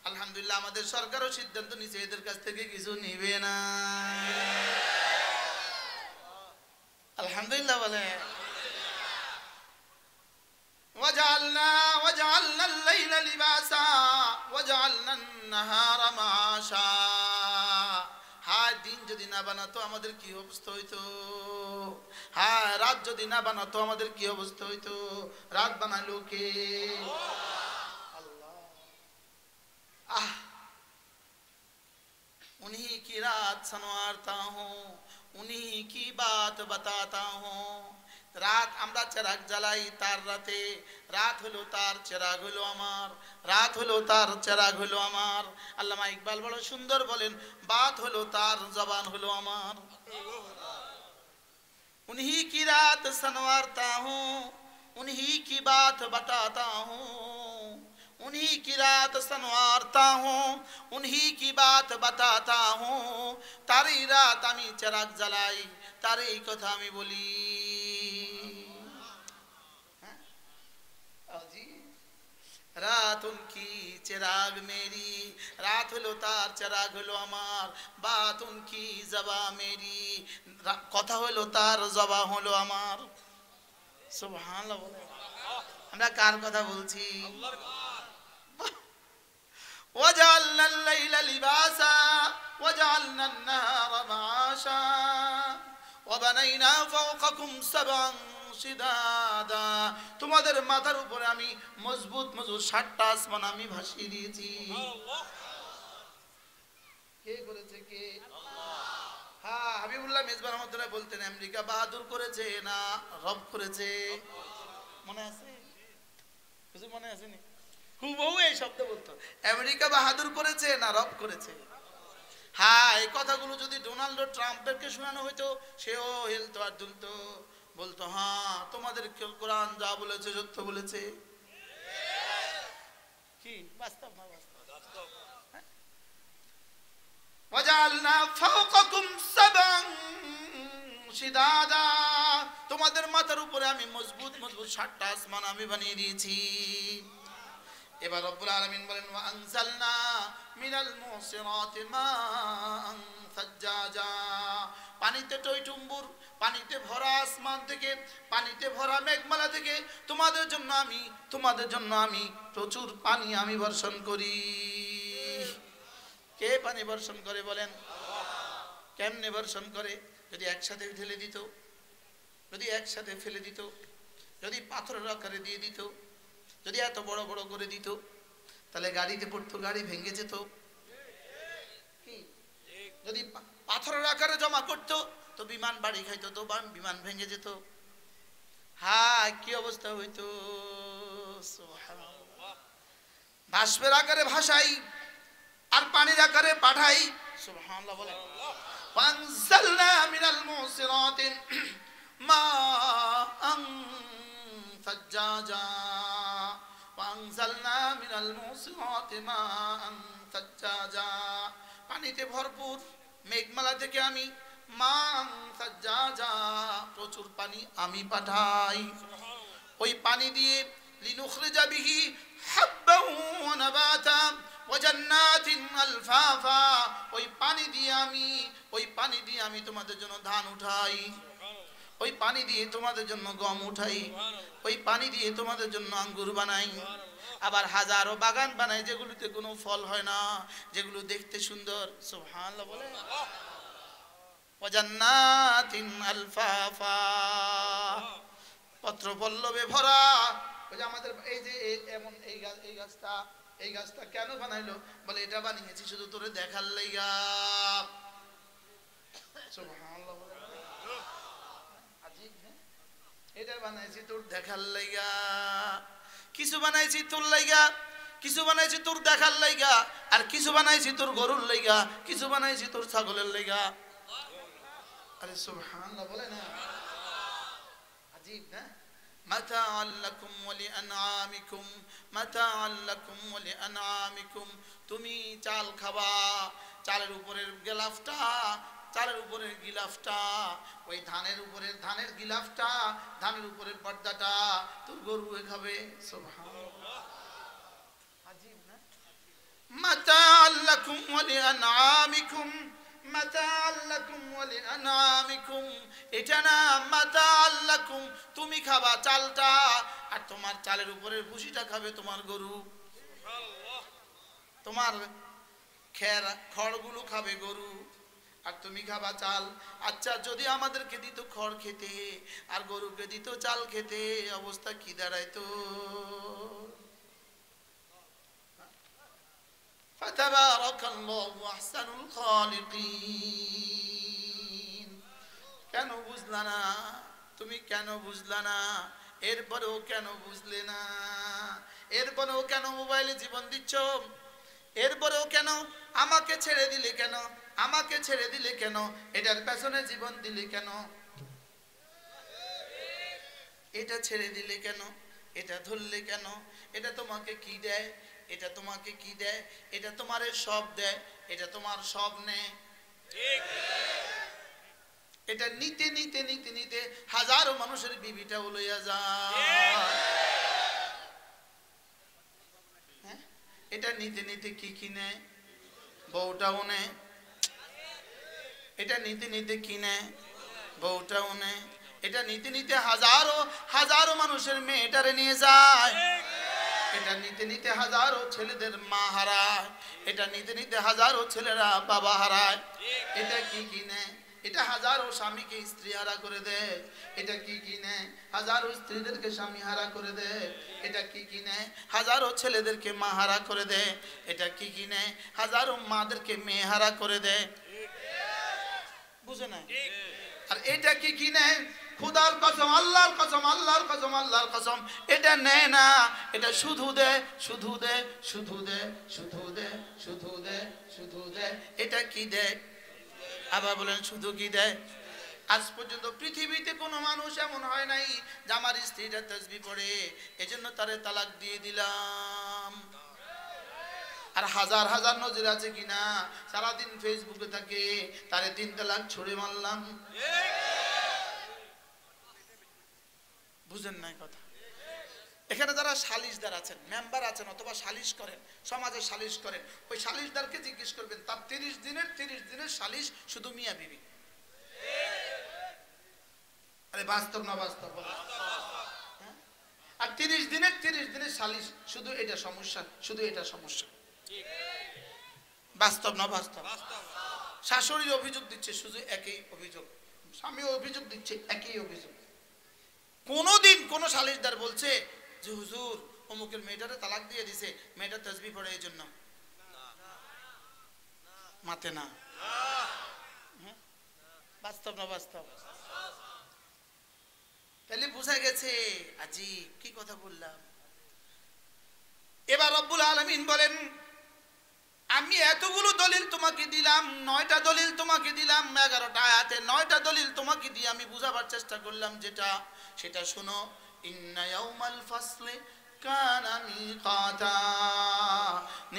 আলহামদুলিল্লাহ, আমাদের সরকারও সিদ্ধান্ত নিছে এদের কাছ থেকে কিছু নিবে না। আলহামদুলিল্লাহ বলে وجعلنا الليل لباسا وجعلنا النهار معاشا। হ্যাঁ, দিন যদি না বানাতো আমাদের কি অবস্থা হইতো? হ্যাঁ, রাত যদি না বানাতো আমাদের কি অবস্থা হইতো? রাত বানালো কে? আল্লাহ। उन्हीं की रात संवारता हूँ, उन्हीं की बात बताता हूँ। রাত আমরা চেরাগ জ্বালাই তার রাতে, রাত হলো তার চেরাগ হলো আমার, রাত হলো তার চেরাগ হলো আমার। আল্লামা ইকবাল বড় সুন্দর বলেন, বাত হলো তার, জবান হলো আমার। उन्हीं की रात संवारता हूँ, उन्हीं की बात बताता हूँ, उन्हीं की रात संवारता हूँ, उन्हीं की बात बताता हूँ। तारी रात आमी चिराग जलाई, तारी कथा आमी बोली। रात उनकी चिराग मेरी, रात হলো তার চিরাগ হলো আমার, বাত উনকি জবা মেরি, কথা হলো তার জবা হলো আমার। সুবহানাল্লাহ বলে। আমরা কার কথা বলছি? وجعلنا الليل لباسا وجعلنا النهار معاشا وبنينا فوقكم سبعا শিদাদা। তোমাদের মাথার উপরে আমি মজবুত মজবুত 7টা আসমান আমি ভাসিয়ে দিয়েছি। কে করেছে? কে? হ্যাঁ, হাবিবুল্লাহ মেজবান রহমাতুল্লাহ বলতেন, আমেরিকা বাহাদুর করেছে না রব করেছে? মনে আছে? কিছু মনে আছে নি? হুবহু এই শব্দ বলতো, আমেরিকা বাহাদুর করেছে না রব করেছে? হ্যাঁ, এই কথাগুলো যদি ডোনাল্ড ট্রাম্পেরকে শোনানো হইতো, সেও হেলতো আর দুলতো, বলতো হ্যাঁ তোমাদের কোরআন যা বলেছে সত্য বলেছে। কি বাস্তব না বাস্তব? ওয়াজআলনা ফাওকাকুম সাবআন শিদাদা। তোমাদের মাথার উপরে আমি মজবুত মজবুত 7টা আসমান আমি বানিয়ে দিয়েছি। এবার রব্বুল আলামিন বলেন, ওয়া আনজালনা মিনাল মুসিরাতি মাআন সাজ্জাজা। পানিতে টইটুম্বুর, পানিতে ভরা আসমান থেকে, পানিতে ভরা মেঘমালা থেকে তোমাদের জন্য আমি প্রচুর পানি আমি বর্ষণ করি। কে পানি বর্ষণ করে বলেন? কেমনে বর্ষণ করে? যদি একসাথে ঢেলে দিত, যদি একসাথে ফেলে দিত, যদি পাথরের আকারে দিয়ে দিত, যদি এত বড় বড় করে দিত, তাহলে গাড়িতে পড়তো, গাড়ি ভেঙে যেত। কি? যদি পাথরের আকারে জমা করতো তো বিমান বাড়ি খাইতো, তো বিমান ভেঙে যেত। হ্যাঁ, কি অবস্থা হইতো? সুবহানাল্লাহ। বাষ্পের আকারে ভাসাই আর পানির আকারে পাঠাই। সুবহানাল্লাহ বলে। ফানজালনা মিনাল মুসিরাতি মাআন সাজ্জাজা ওয়ানজালনা মিনাল মুসিরাতি মাআন সাজ্জাজা। পানিতে ভরপুর মেঘমালা থেকে আমি মাআন সাজ্জাজা প্রচুর পানি আমি পাঠাই। ওই পানি দিয়ে লিনুখরিজা বিহি হাব্বান ওয়া নাবাতা ওয়া জান্নাতিন আলফাফা। ওই পানি দিয়ে আমি তোমাদের জন্য ধান উঠাই, ওই পানি দিয়ে তোমাদের জন্য গম উঠাই, ওই পানি দিয়ে তোমাদের জন্য আঙ্গুর বানাই, আবার হাজারো বাগান বানাই যেগুলোতে কোনো ফল হয় না, যেগুলো দেখতে সুন্দর। সুবহানাল্লাহ বলে। ওয়া জান্নাতিন আলফাফা, পত্র পল্লবে ভরা। ওই যে আমাদের এই যে এমন এই গাছটা কেন বানাইলো? বলে এটা বানিয়েছি শুধু তোরে দেখার লাইগা। সুবহানাল্লাহ। এটা বানাইছি তোর দেখার লাইগা, কিছু বানাইছি তোর লাইগা, কিছু বানাইছি তোর দেখার লাইগা, আর কিছু বানাইছি তোর গরুর লাইগা, কিছু বানাইছি তোর ছাগলের লাইগা। আরে সুবহানাল্লাহ বলে না, আজীব না। মাতাআল লাকুম ওয়া লিআনআমিকুম, মাতাআল লাকুম ওয়া লিআনআমিকুম। তুমি চাল খাবা, চালের উপরের গিলাফটা, চালের উপরের গিলাফটা, ওই ধানের উপরের ধানের গিলাফটা, ধানের উপরের পর্দাটা তোর গরু খাবে। সুবহানাল্লাহ, আজীব না। মাতাআল লাকুম ওয়া লিআনআমিকুম, মাতাআল লাকুম ওয়া লিআনআমিকুম। এটা না মাতাআল লাকুম, তুমি খাবা চালটা, আর তোমার চালের উপরের ভুসিটা খাবে তোমার গরু। তোমার খড়গুলো খাবে গরু, আর তুমি খাবা চাল। আচ্ছা যদি আমাদেরকে দিত খড় খেতে আর গরুকে দিত চাল খেতে, অবস্থা কি দাঁড়াইতো? ফাতাবারাকাল্লাহু আহসানুল খালিকিন। কেন বুঝলা না তুমি? কেন বুঝলা না? এরপরেও কেন বুঝলে না? এরপরেও কেন মোবাইলে জীবন দিচ্ছ? এরপরেও কেন আমাকে ছেড়ে দিলে? কেন আমাকে ছেড়ে দিলে? কেন এটার পেছনে জীবন দিলে? কেন এটা ছেড়ে দিলে? কেন এটা ধরলে? কেন এটা তোমাকে কি দেয়? এটা তোমাকে কি দেয়? এটা তোমার সব দেয়, এটা তোমার সব নেয়। এটা নিতে নিতে নিতে নিতে হাজারো মানুষের বিবিটা লইয়া যায়। হ্যাঁ, এটা নিতে নিতে কি কিনে? বউটাও নেয়। এটা নিতে নিতে কিনে? বউটাও নেয়। এটা নিতে নিতে হাজারো হাজারো মানুষের মেয়েটারে নিয়ে যায়। এটা নিতে নিতে হাজারো ছেলেদের মা হারায়। এটা নিতে নিতে হাজারো ছেলেরা বাবা হারায়। এটা কি কিনে? এটা হাজারো স্বামীকে স্ত্রী হারা করে দেয়। এটা কি কিনে? হাজারো স্ত্রীদেরকে স্বামী হারা করে দেয়। এটা কি কিনে? হাজারো ছেলেদেরকে মা হারা করে দেয়। এটা কি কিনে? হাজারো মাদেরকে মেয়ে হারা করে দেয়। বুঝে না? আর এটা কি কিনে? খুদার কসম, আল্লাহর কসম, আল্লাহর কসম, আল্লাহর কসম, এটা নেয় না। এটা শুধু দে, শুধু দে, শুধু দে, শুধু দে, শুধু দে, শুধু দে। এটা কি দেয়? আবার বলেন শুধু কি দেয়? আজ পর্যন্ত পৃথিবীতে কোনো মানুষ এমন হয় নাই যে আমার স্ত্রীটা তাসবিহ পড়ে এজন্য তারে তালাক দিয়ে দিলাম। আর হাজার হাজার নজির আছে কিনা, সারাদিন ফেসবুকে থাকে, তারে 3 তালাক ছুড়ে মারলাম। বুঝেন নাই কথা? এখানে যারা সালিশদার আছেন, মেম্বার আছেন, অথবা সালিশ করেন, সমাজে সালিশ করেন, ওই সালিশদারকে জিজ্ঞেস করবেন তার 30 দিনের সালিশ শুধু মিয়া বিবি। আরে বাস্তব না বাস্তব? আর 30 দিনের সালিশ শুধু এটা সমস্যা, শুধু এটা সমস্যা। বাস্তব না বাস্তব? শাশুড়ি অভিযোগ দিচ্ছে শুধু একই অভিযোগ, স্বামী অভিযোগ দিচ্ছে একই অভিযোগ। কোনদিন কোন সালিশদার বলছে যে হুজুর অমুকের মেয়েটারে তালাক দিয়ে দিছে, মেয়েটা তাসবিহ পড়ে এই জন্য? মাতে না। বাস্তব না বাস্তব? তাহলে বোঝা গেছে আজিব কি কথা বললাম। এবার রব্বুল আলামিন বলেন আমি এতগুলো দলিল তোমাকে দিলাম, 9টা দলিল তোমাকে দিলাম, 11টা আয়াতে 9টা দলিল তোমাকে দিয়ে আমি বুঝাবার চেষ্টা করলাম যেটা, সেটা শোনো। ইন্না ইয়াউমাল ফাসলি কানা মিকাতা,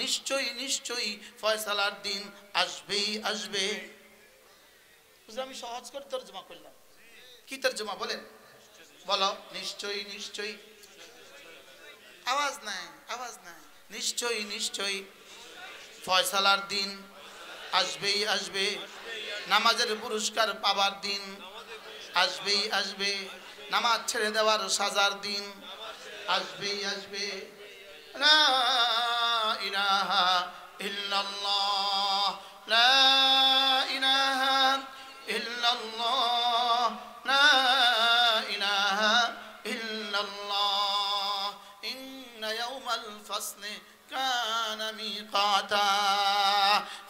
নিশ্চয়ই নিশ্চয়ই ফয়সালার দিন আসবেই আসবে। বুঝলে আমি সহজ করে তরজমা করলাম। কি তরজমা বলেন? বলো নিশ্চয়ই নিশ্চয়ই। আওয়াজ নাই, আওয়াজ নাই। নিশ্চয়ই নিশ্চয়ই ফয়সালার দিন আসবেই আসবে, নামাজের পুরস্কার পাবার দিন আসবেই আসবে, নামাজ ছেড়ে দেওয়ার সাজার দিন আসবেই আসবে। লা ইলাহা ইল্লাল্লাহ, লা ইলাহা ইল্লাল্লাহ, লা ইলাহা ইল্লাল্লাহ। ইন্না ইয়াউমাল ফাসলি কানা মিকাতা,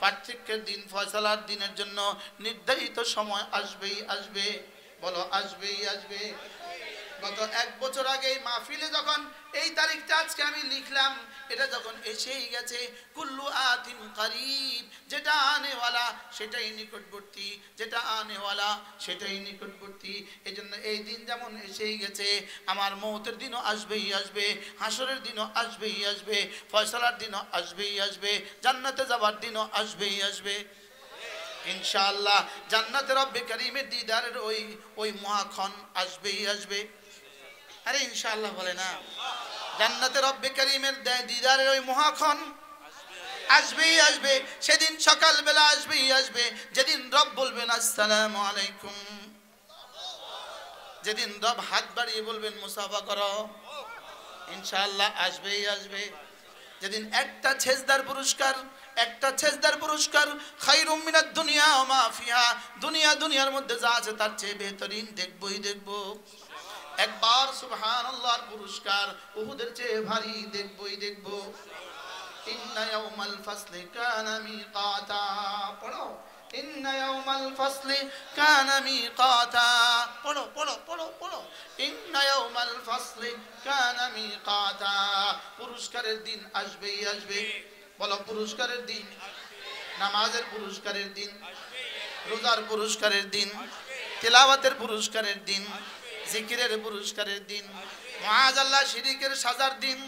পার্থক্যের দিন, ফয়সালার দিনের জন্য নির্ধারিত সময় আসবেই আসবে। বলো আসবেই আসবে। গত 1 বছর আগে এই মাহফিলে যখন এই তারিখটা আজকে আমি লিখলাম, এটা যখন এসেই গেছে, কুল্লু আতিন করিব, যেটা আনেওয়ালা সেটাই নিকটবর্তী, যেটা আনেওয়ালা সেটাই নিকটবর্তী। এজন্য এই দিন যেমন এসেই গেছে, আমার মওতের দিনও আসবেই আসবে, হাসরের দিনও আসবেই আসবে, ফয়সালার দিনও আসবেই আসবে, জান্নাতে যাওয়ার দিনও আসবেই আসবে ইনশাআল্লাহ। জান্নাতে রব্বে কারীমের দিদারের ওই মহাক্ষণ আসবেই আসবে। আরে ইনশাআল্লাহ বলে না, জান্নাতে রব্বে কারীমের দিদারের ওই মহাক্ষণ আসবেই আসবে। সেদিন সকালবেলা আসবেই আসবে, যেদিন রব বলবেন আসসালামু আলাইকুম, যেদিন রব হাত বাড়িয়ে বলবেন মুসাফা করো, ইনশাআল্লাহ আসবেই আসবে। যেদিন একটা সেজদার পুরস্কার খায়রুম মিনাদ দুনিয়া ওয়া মা ফিহা, দুনিয়ার মধ্যে যা আছে তার চেয়ে বেহতরিন দেখবই দেখব। একবার সুবহানাল্লাহর পুরস্কার উহুদের চেয়ে ভারী দেখবই দেখব। ইন্না ইয়াউমাল ফাসলি কানা মিকাতা, পড়ো ইন্না ইয়াউমাল ফাসলি কানা মিকাতা, পড়ো পড়ো পড়ো পড়ো, ইন্না ইয়াউমাল ফাসলি কানা মিকাতা। পুরস্কারের দিন আসবেই আসবে। বলো পুরস্কারের দিন, নামাজের পুরস্কারের দিন, রোজার পুরস্কারের দিন, তিলাওয়াতের পুরস্কারের দিন, জিকিরের পুরস্কারের দিন, মুআযাল্লাহ শিরকের সাজার দিন,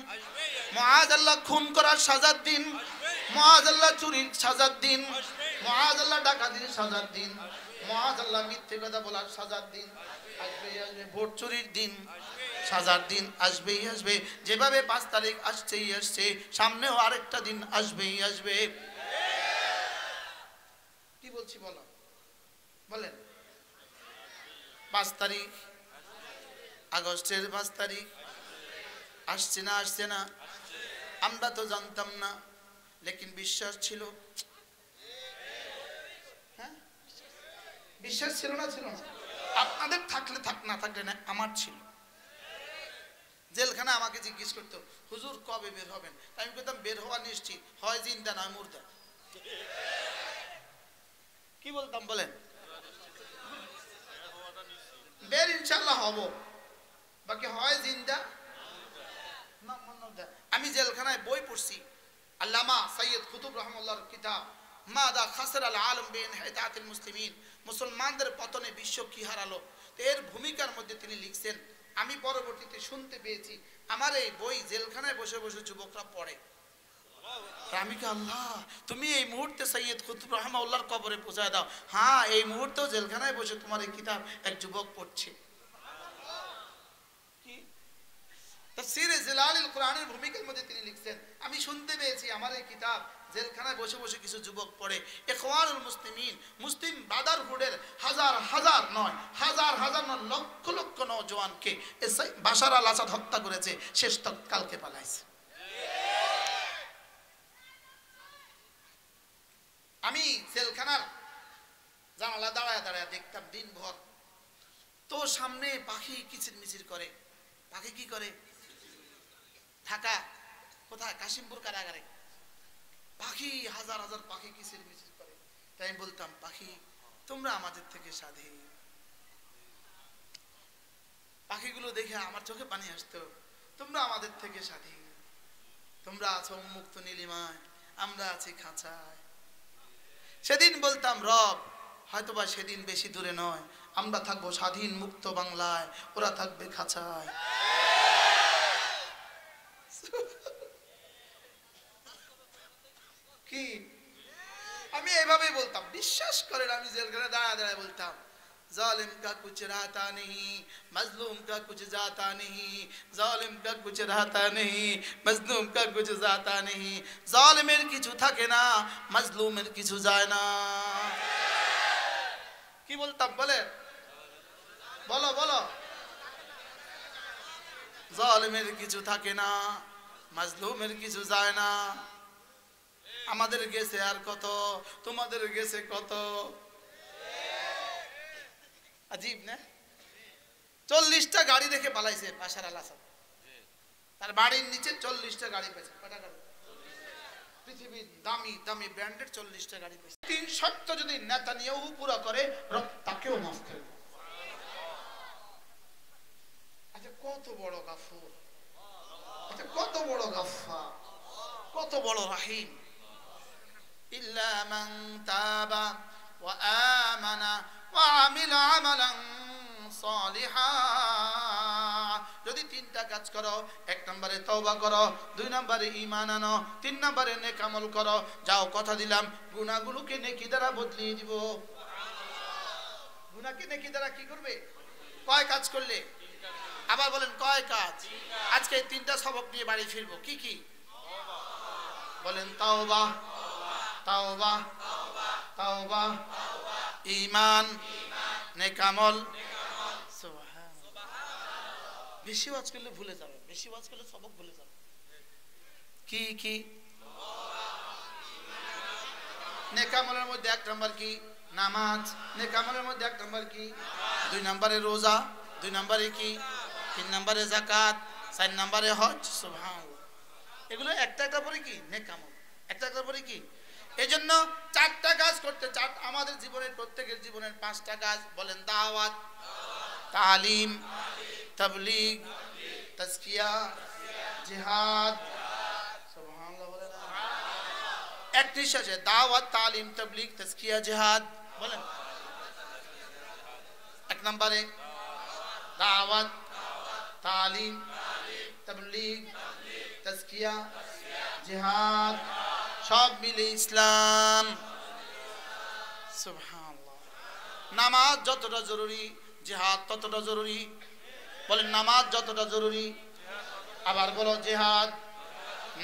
মুআযাল্লাহ খুন করার সাজার দিন, মুআযাল্লাহ চুরির সাজার দিন, মুআযাল্লাহ ডাকাতির সাজার দিন, মুআযাল্লাহ মিথ্যে কথা বলার সাজার দিন আসবেই আসবে। ভোট চুরির দিন সাজার দিন আসবেই আসবে। যেভাবে 5 তারিখ আসছেই আসছে, সামনেও আরেকটা দিন আসবেই আসবে। কি বলছি বলো, বলেন 5 তারিখ, আগস্টের 5 তারিখ আসছে না আসছে না? আমরা তো জানতাম না, লেকিন বিশ্বাস ছিল। হ্যাঁ, বিশ্বাস ছিল না? ছিল না? আপনাদের থাকলে থাক, না থাকলে না, আমার ছিল। জেলখানা আমাকে জিজ্ঞেস করতো, হুজুর কবে বের হবেন? আমি বলতাম বের হওয়া নিশ্চিত, হয় জিন্দা নয় মুর্দা। কি বলতাম বলেন? বের ইনশাআল্লাহ হব, বাকি হয় জিন্দা না মুর্দা। আমি জেলখানায় বই পড়ছি, আল্লামা সৈয়দ কুতুব রহমাতুল্লাহর কিতাব মাদা খাসর আল আলম বিইনহিতাতিল মুসলিমিন, মুসলমানদের পতনে বিশ্ব কি হারালো, এর ভূমিকার মধ্যে তিনি লিখছেন। আমি পরবর্তীতে শুনতে পেয়েছি আমার এই বই জেলখানায় বসে বসে যুবকরা পড়ে। আমি কি আল্লাহ, তুমি এই মুহূর্তে সৈয়দ কুতুব রহমাতুল্লাহর কবরে পৌঁছায় দাও। হ্যাঁ, এই মুহূর্তেও জেলখানায় বসে তোমার এই কিতাব এক যুবক পড়ছে। কি তাফসীরে জিলালিল কোরআনের ভূমিকার মধ্যে তিনি লিখছেন, আমি শুনতে পেয়েছি আমার এই কিতাব জেলখানায় বসে বসে কিছু যুবক পড়ে। ইখওয়ানুল মুসলিমিন, মুসলিম ব্রাদারহুডের হাজার হাজার নয়, লক্ষ লক্ষ নওজওয়ানকে বাশার আল আসাদ হত্যা করেছে, শেষ তৎকালকে পালাইছে। আমি জেলখানার জানালা দাঁড়ায় দাঁড়ায় দেখতাম দিনভর। তো সামনে পাখি কিচিরমিচির করে। পাখি কি করে? ঢাকা কোথায়? কাশিমপুর কারাগারে পাখি, হাজার হাজার পাখি কিচিরমিচির করে। তাই আমি বলতাম, পাখি তোমরা আমাদের থেকে স্বাধীন। পাখিগুলো দেখে আমার চোখে পানি আসতো, তোমরা আমাদের থেকে স্বাধীন, তোমরা আছো মুক্ত নীলিমায়, আমরা আছি খাঁচায়। সেদিন বলতাম, রব হয়তোবা সেদিন বেশি দূরে নয়, আমরা থাকবো স্বাধীন মুক্ত বাংলায়, ওরা থাকবে খাঁচায়। কি আমি এইভাবে বলতাম, বিশ্বাস করেন। আমি জেলখানে দাঁড়ায় দাঁড়ায় বলতাম, जालिम का कुछ रहता नहीं, मजलूम का कुछ जाता नहीं, जालिम का कुछ रहता नहीं, मजलूम का कुछ जाता नहीं। जालिमेर কিছু থাকে না, মজলুমের কিছু যায় না। কি বলতাম বলে? বলো বলো। জালিমের কিছু থাকে না, মজলুমের কিছু যায় না। আমাদের গেছে আর কত, তোমাদের গেছে কত। अजीब ना, 40টা গাড়ি রেখে পালাইছে বাশার আল আসাদ। তার বাড়ির নিচে 40টা গাড়ি পেয়েছে। কটা গাড়ি? পৃথিবীর দামি দামি ব্র্যান্ডের 40টা গাড়ি পেয়েছে। 3 শর্ত যদি নেতানিয়াহু পুরো করে, রব তাকেও মাফ করে। আচ্ছা কত বড় গাফুর, কত বড় গাফফার, কত বড় রাহিম। ইল্লা মান তাবা ওয়া আমানা ওয়া আমিলা আমালান সালিহা। যদি তিনটা কাজ করো, এক নম্বরে তওবা করো, দুই নম্বরে ঈমান আনো, তিন নম্বরে নেক আমল করো, যাও কথা দিলাম গুনাহগুলোকে নেকি দ্বারা বদলিয়ে দিব। গুনাহকে নেকি দ্বারা কি করবে? কয় কাজ করলে? আবার বলেন কয় কাজ? আজকে এই তিনটা সবক নিয়ে বাড়ি ফিরবো। কি কি বলেন? তাওবা, তাওবা, তাওবা, ঈমান, নেক আমল। বেশি ওয়াজ করলে ভুলে যাবে, বেশি ওয়াজ করলে সবক ভুলে যাবে। কি কি? নেক আমলের মধ্যে এক নম্বর কি? নামাজ। নেক আমলের মধ্যে এক নম্বর কি? দুই নম্বরে রোজা, দুই নম্বরে কি? তিন নম্বরে যাকাত, চার নম্বরে হজ। সুবহানাল্লাহ। এগুলো একটা একটা পরে কি? নেক আমল। একটা একটা পরে কি? এজন্য চারটা কাজ করতে, আমাদের জীবনের প্রত্যেকের জীবনের পাঁচটা কাজ। বলেন দাওয়াত, তালিম, তাবলীগ, তাজকিয়া, জিহাদ। সুবহানাল্লাহ বলেন। একটি শেষে দাওয়াত, তালিম, তাবলীগ, তাজকিয়া, জিহাদ। বলেন এক নম্বরে দাওয়াত, তালিম, তাবলীগ, তাজকিয়া, জিহাদ, সব মিলে ইসলাম। সুবহানাল্লাহ। নামাজ যতটা জরুরি, জিহাদ ততটা জরুরি। বলেন নামাজ যতটা জরুরি। আবার বলো জিহাদ,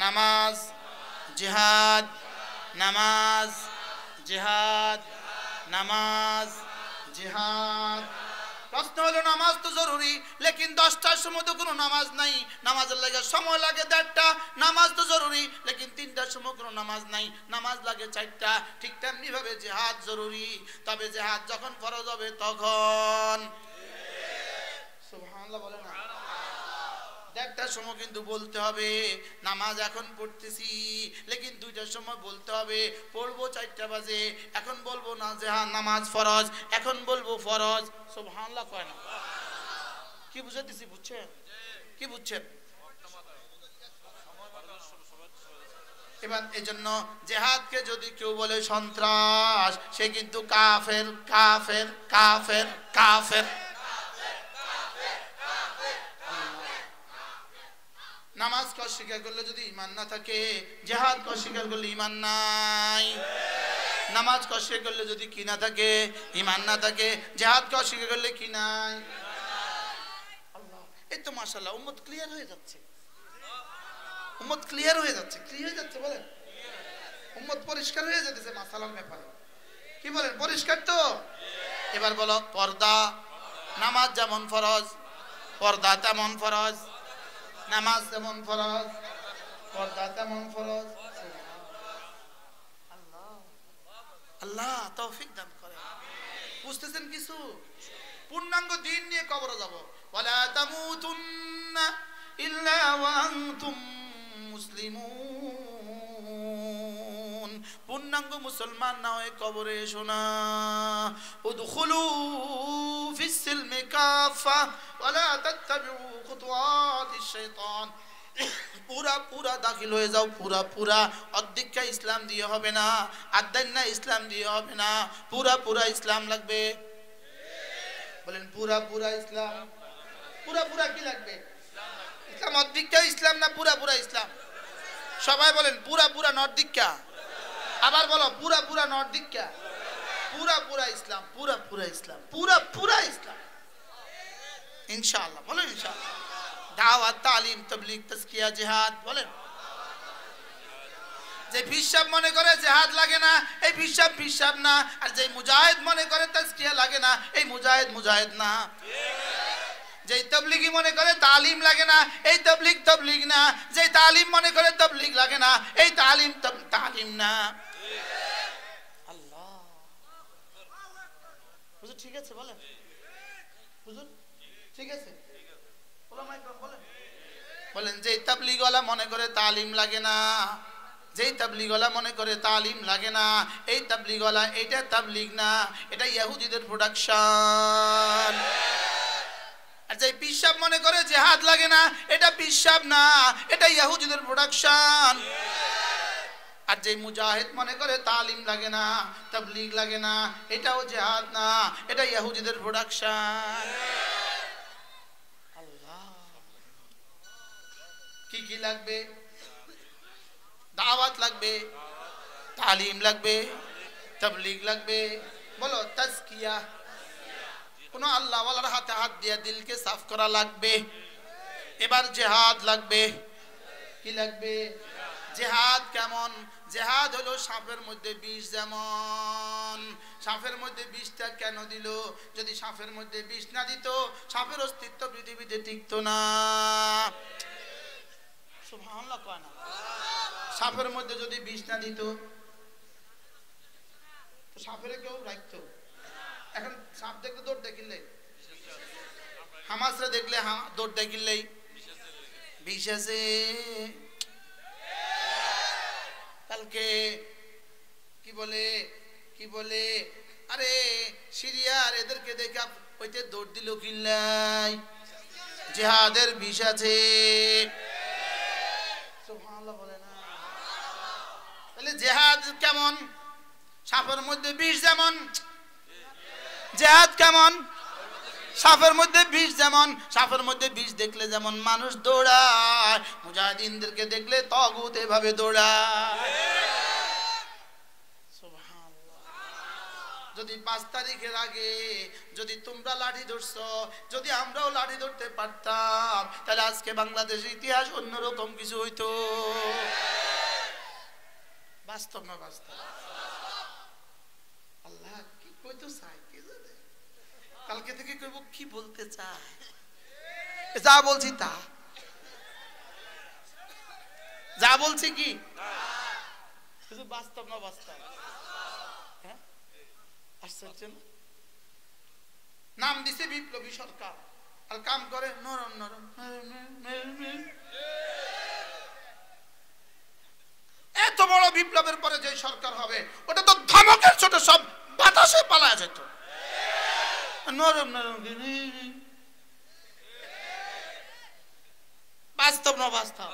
নামাজ, জিহাদ, নামাজ, জিহাদ, নামাজ, জিহাদ। প্রশ্ন হলো নামাজ তো জরুরি, লেকিন 10টার সময় তো কোনো নামাজ নাই। নামাজের লাগে সময় লাগে 1.5টা। নামাজ তো জরুরি, লেকিন 3টার সময় কোনো নামাজ নাই। নামাজ লাগে 4টা। ঠিক তেমনি ভাবে জিহাদ জরুরি, তবে জিহাদ যখন ফরজ হবে তখন। সুবহানাল্লাহ বলে না? 1টার সময় কিন্তু বলতে হবে নামাজ এখন পড়তেছি, লেকিন 2টার সময় বলতে হবে পড়বো 4টা বাজে। এখন বলবো না যে হ্যাঁ নামাজ ফরজ, এখন বলবো ফরজ। সুবহানাল্লাহ কয় না? কি বুঝাইতেছি? বুঝছেন? কি বুঝছেন? এবার এজন্য জিহাদকে যদি কেউ বলে সন্ত্রাস, সে কিন্তু কাফের, কাফের, কাফের, কাফের। নামাজকে অস্বীকার করলে যদি ঈমান না থাকে, জিহাদকে অস্বীকার করলে ঈমান নাই। নামাজকে অস্বীকার করলে যদি কি না থাকে? ঈমান না থাকে। জিহাদকে অস্বীকার করলে কি নাই? আল্লাহ। এই তো মাশাআল্লাহ উম্মত ক্লিয়ার হয়ে যাচ্ছে, উম্মত ক্লিয়ার হয়ে যাচ্ছে। কি হয়ে যাচ্ছে বলেন? উম্মত পরিষ্কার হয়ে যাচ্ছে মাসালার ব্যাপারে। কি বলেন? পরিষ্কার তো? এবার বলো পর্দা। নামাজ যেমন ফরজ, পর্দা তেমন ফরজ। নামাজ যেমন ফরজ, পর্দা তেমন ফরজ। আল্লাহ আল্লাহ তৌফিক দান করে। বুঝতেছেন কিছু? পূর্ণাঙ্গ দিন নিয়ে কবরে যাব। ওয়ালা তামুতুন্না ইল্লা ওয়া আনতুম মুসলিমুন। পূর্ণাঙ্গ মুসলমান না হয়ে কবরে এসো না। উদখুলু ফিস সিলমি কাফা ওয়ালা তাত্তাবিউ খুতুওয়াতিশ শাইতান। পুরা পুরা দাখিল হয়ে যাও, পুরা পুরা। অর্ধেকটা ইসলাম দিয়ে হবে না, আদান্না ইসলাম দিয়ে হবে না, পুরা পুরা ইসলাম লাগবে। বলেন পুরা পুরা ইসলাম। পুরা পুরা কি লাগবে? ইসলাম অর্ধেকটা ইসলাম না পুরা পুরা ইসলাম? সবাই বলেন পুরা পুরা নর্দিকা। আবার বলো পুরা পুরা নর্দিকা। পুরা পুরা ইসলাম, পুরা পুরা ইসলাম, পুরা পুরা ইসলাম ইনশাআল্লাহ। বলেন ইনশাআল্লাহ। দাওয়াত, তালিম, তাবলীগ, তাজকিয়া, জিহাদ। বলেন। যে ফিসাব মনে করে জিহাদ লাগে না, এই ফিসাব ফিসাব না। আর যে মুজাহিদ মনে করে তাজকিয়া লাগে না, এই মুজাহিদ মুজাহিদ না। যে তাবলীগী মনে করে তালিম লাগে না, এই তাবলীগ তাবলীগ না। যে তালিম মনে করে তাবলীগ লাগে না, এই তালিম তালিম না। আল্লাহ। হুজুর ঠিক আছে বলেন? হুজুর ঠিক আছে? বলেন যে তাবলীগওয়ালা মনে করে তালিম লাগে না, যেই তাবলীগওয়ালা মনে করে তালিম লাগে না, এই তাবলীগওয়ালা এটা তাবলীগ না, এটা ইহুদিদের প্রোডাকশন। আর যে পিশাব মনে করে জিহাদ লাগে না, এটা পিশাব না, এটা ইহুদিদের প্রোডাকশন। আর যে মুজাহিদ মনে করে তালিম লাগে না, তাবলীগ লাগে না, এটাও জিহাদ না, এটা ইহুদিদের প্রোডাকশন। আল্লাহ, কি কি লাগবে? দাওয়াত লাগবে, তালিম লাগবে, তাবলীগ লাগবে, বলো তাজকিয়া, কোন আল্লাহ ওয়ালার হাতে হাত দিয়ে দিলকে সাফ করা লাগবে। এবার জিহাদ লাগবে। কি লাগবে? জিহাদ কেমন? জিহাদ হলো সাপের মধ্যে বিষ। যেমন সাপের মধ্যে বিষটা কেন দিল? যদি সাপের মধ্যে বিষ না দিত, সাপের অস্তিত্ব পৃথিবীতে টিকতো না। সুবহানাল্লাহ কয় না? সাপের মধ্যে যদি বিষ না দিত তো সাপের কেউ রাখতো? এখন সাপ দেখলে দৌড় দেখিলে, হামাসরা দেখলে দৌড় দেখিলেই বিষ আছে। কালকে কি বলে আরে সিরিয়ার এদেরকে দেখে ওইতে দৌড় দিল কিল্লাই, জিহাদের বিষ আছে। সুবহানাল্লাহ বলে না? তাহলে জিহাদ কেমন? সাপের মধ্যে বিষ যেমন, জিহাদ কেমন? সাপের মধ্যে বিষ যেমন। সাপের মধ্যে বিষ দেখলে যেমন মানুষ দৌড়ায়, মুজাহিদিনদেরকে দেখলে তাগুত এভাবে দৌড়ায়। সুবহানাল্লাহ। যদি 5 তারিখের আগে যদি তোমরা লাঠি ধরছো, যদি আমরাও লাঠি ধরতে পারতাম, তাহলে আজকে বাংলাদেশের ইতিহাস অন্যরকম কিছু হইতো। বাস্তব না বাস্তব? আল্লাহ কি কইতো চাই, কি জানে? কালকে থেকে কইব কি বলতে চায়, যা বলছি তা, যা বলছি কি শুধু বাস্তব না বাস্তব? হ্যাঁ, আশ্চর্য না? নাম দিছে বিপ্লবী সরকার, আর কাম করে নরম নরম। এত বড় বিপ্লবের পরে যে সরকার হবে, ওটা তো ধমকের ছোট, সব বাতাসে পালা যেত। নরম নরম বাস্তব না বাস্তব?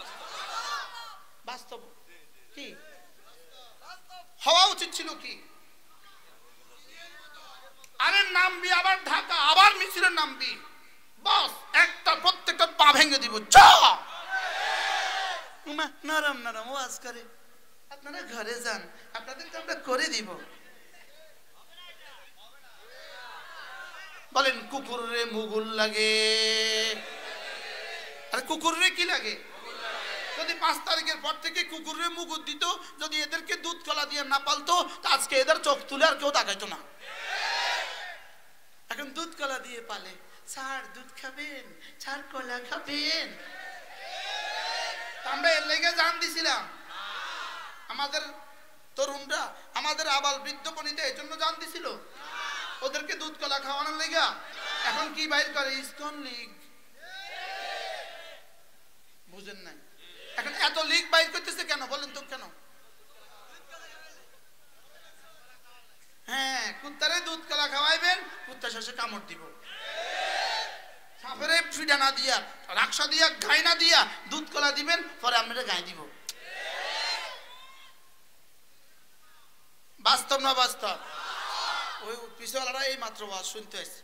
বাস্তব কি হওয়া উচিত ছিল? কি আরে নামবি, আবার ঢাকা, আবার মিছিলে নামবি, বস একটা প্রত্যেকটা পা ভেঙে দিব। নরম নরম ওয়াজ করে, আপনারা ঘরে যান, আপনাদেরকে আমরা করে দিব। বলেন কুকুরে মুগুল লাগে? আরে কুকুরে কি লাগে? যদি 5 তারিখের পর থেকে কুকুরে মুগুর দিত, যদি এদেরকে দুধ কলা দিয়ে না পালতো, তা আজকে এদের চোখ তুলে আর কেউ তাকাইতো না। এখন দুধ কলা দিয়ে পালে। স্যার দুধ খাবেন, স্যার কলা খাবেন। আমরা এর লেগে জান দিছিলাম, আমাদের তরুণরা, আমাদের আবাল বৃদ্ধ বনিতা এই জন্য জান দিছিল ওদেরকে দুধ কলা খাওয়ানোর লেগা। এখন কি বাইর করে? ইসকন লীগ। বুঝেন নাই? এখন এত লীগ বাইর করতেছে কেন বলেন তো? কেন? হ্যাঁ, কুত্তারে দুধ কলা খাওয়াইবেন, কুত্তা শেষে কামড় দিব। সাপেরে ফিডা না দিয়া, রাক্সা দিয়া, গাই না দিয়া দুধ কলা দিবেন, পরে আমরা গাই দিব। বাস্তব না বাস্তব? ওই পিছওয়ালারা এই মাত্র ওয়াজ শুনতে আসছে,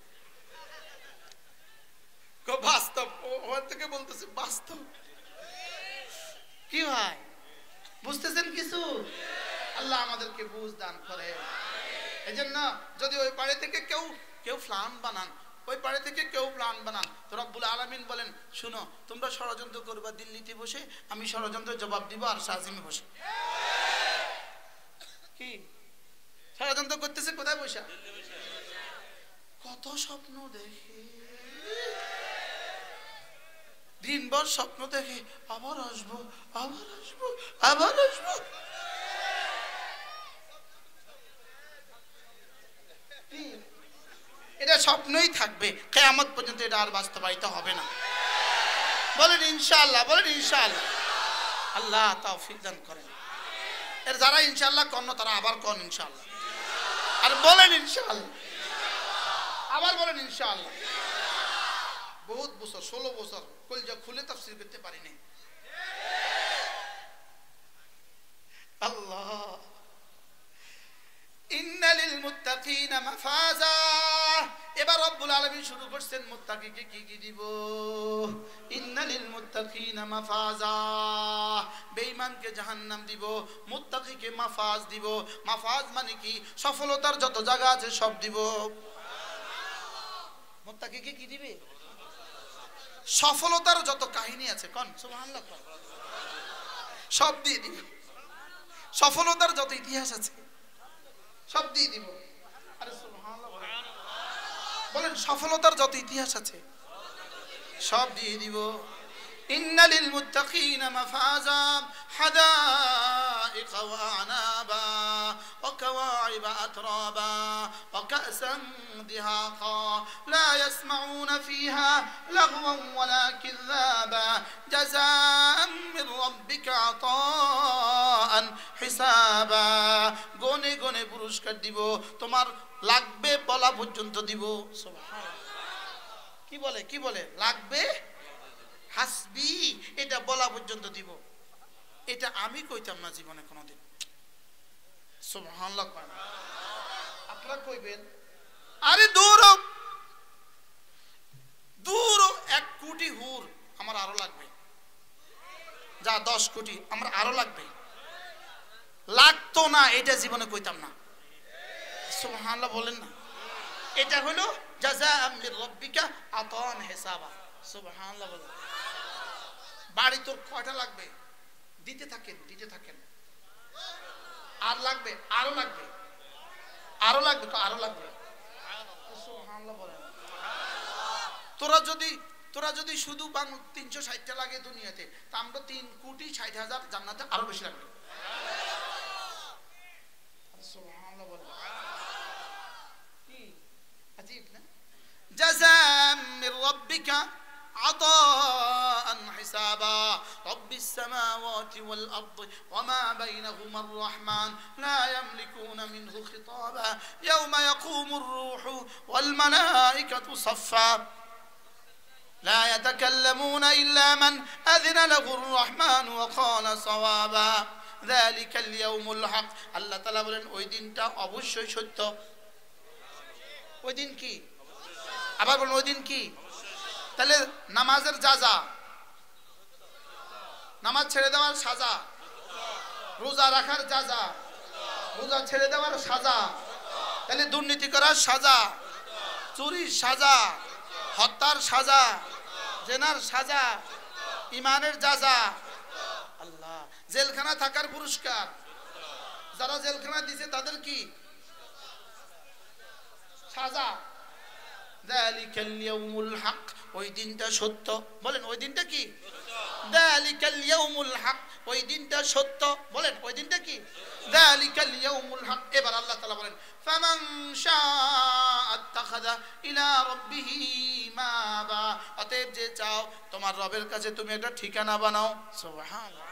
বাস্তব ওর থেকে বলতেছে বাস্তব। কি ভাই বুঝতেছেন কিছু? আল্লাহ আমাদেরকে বুঝ দান করে। এই জন্য যদি ওই পাড়ে থেকে কেউ প্ল্যান বানান, ওই পাড়ে থেকে কেউ প্ল্যান বানান, তো রব্বুল আলামিন বলেন, শুনো তোমরা ষড়যন্ত্র করবা দিল্লিতে বসে, আমি ষড়যন্ত্রের জবাব দিব আর শাহজিমে বসে। কি ষড়যন্ত্র করতেছে? কোথায় বসে? কত স্বপ্ন দেখে, দিনভর স্বপ্ন দেখে, আবার আসবো, আবার আসবো, আবার আসবো। এটা স্বপ্নই থাকবে কিয়ামত পর্যন্ত, এটা আর বাস্তবায়িত হবে না। বলেন ইনশাআল্লাহ, বলেন ইনশাআল্লাহ। আল্লাহ তৌফিক দান করেন। এর যারা ইনশাআল্লাহ কর্ণ তারা আবার কন ইনশাআল্লাহ, আর বলেন ইনশাআল্লাহ, আবার বলেন ইনশাআল্লাহ। বহুত বছর 16 বছর কলজা খুলে তাফসীর করতে পারিনি। আল্লাহ, ইন্নালিল মুত্তাকিনা মাফাজা। এবার রব্বুল আলামিন শুরু করছেন মুত্তাকিকে কি কি দিব। ইন্নালিল মুত্তাকিনা মাফাজা, বেঈমানকে জাহান্নাম দিব, মুত্তাকিকে মাফাজ দিব। মাফাজ মানে কি? সফলতার যত জায়গা আছে সব দিব। মুত্তাকিকে কি দিবে? সফলতার যত কাহিনী আছে, কোন সুবহানাল্লাহ, সব দিয়ে দিব। সফলতার যত ইতিহাস আছে সব দিয়ে দিব। আরে সুবহানাল্লাহ বলেন, সফলতার যত ইতিহাস আছে সব দিয়ে দিব। ইন্নালিল মুত্তাকিনা মাফাজা হাদাইকা ওয়া আনাবা ওয়া কাওয়াইবা আতরাবা ওয়া কাসান দিহাকা লা ইয়াসমাউনা ফিহা লাগওয়ান ওয়ালা কিযাবা জাযাআন মির রাব্বিকা আতাআন হিসাবা। গনে গনে পুরস্কার দিব, তোমার লাগবে বলা পর্যন্ত দিব। সুবহানাল্লাহ। কি বলে? কি বলে? লাগবে হাসবি, এটা বলা পর্যন্ত দিব। এটা আমি কইতাম না জীবনে কোনোদিন। সুবহানাল্লাহ। আপনারা কইবেন আরে দূর দূর 1 কোটি হুর আমার আরো লাগবে, যা 10 কোটি আমার আরো লাগবে। লাগতো না, এটা জীবনে কইতাম না। সুবহানাল্লাহ বলেন না। এটা হলো জাযাআম মির রাব্বিকা আতাআন হিসাবা। সুবহানাল্লাহ বলেন। বাড়ি তোর কয়টা লাগবে? দিতে থাকেন, দিতে থাকেন। আর লাগবে, আরো লাগবে, আরো লাগবে, তো আরো লাগবে। সুবহানাল্লাহ বলেন। তোরা যদি শুধু 360টা লাগে দুনিয়াতে, তা আমরা 3,60,000 জান্নাতে আরো বেশি লাগবে। সুবহানাল্লাহ বলেন। কি আজীব না? জাযাআম মির রাব্বিকা আতাআন হিসাবা রাব্বিস সামাওয়াতি ওয়াল আরদি ওয়া মা বাইনাহুমা আর-রাহমান লা ইয়ামলিকুনা মিনহু খিতাবা ইয়াওমা ইয়াকুমুর রূহু ওয়াল মালাইকাতু সাফফা لا يتكلمون إلا من أذن له الرحمن وقال صوابا ذلك اليوم الحق। আল্লাহ তাআলা বলেন ওই দিনটা অবশ্যই সত্য। ওই দিন কি? আবার বলুন, ওই দিন কি? তাহলে নামাজের যাজা, নামাজ ছেড়ে দেওয়ার সাজা, রোজা রাখার যাজা, রোজা ছেড়ে দেওয়ার সাজা, তাহলে দুর্নীতি করার সাজা, চুরির সাজা, হত্যার সাজা, জেনার সাজা, ইমানের যাজা। আল্লাহ, জেলখানা থাকার পুরস্কার, যারা জেলখানা দিছে তাদের কি সাজা। যালিকাল ইয়াউমুল হক, ওই দিনটা সত্য। বলেন ওই দিনটা কি? যালিকাল ইয়াউমুল হক, ওই দিনটা সত্য। বলেন ওই দিনটা কি? যালিকাল ইয়াউমুল হক। এবার আল্লাহ তাআলা বলেন ফামান শাআ আত্তাখাযা ইলা রাব্বিহি মাবা। অতএব যে চাও তোমার রবের কাছে তুমি একটা ঠিকানা বানাও। সুবহানাল্লাহ।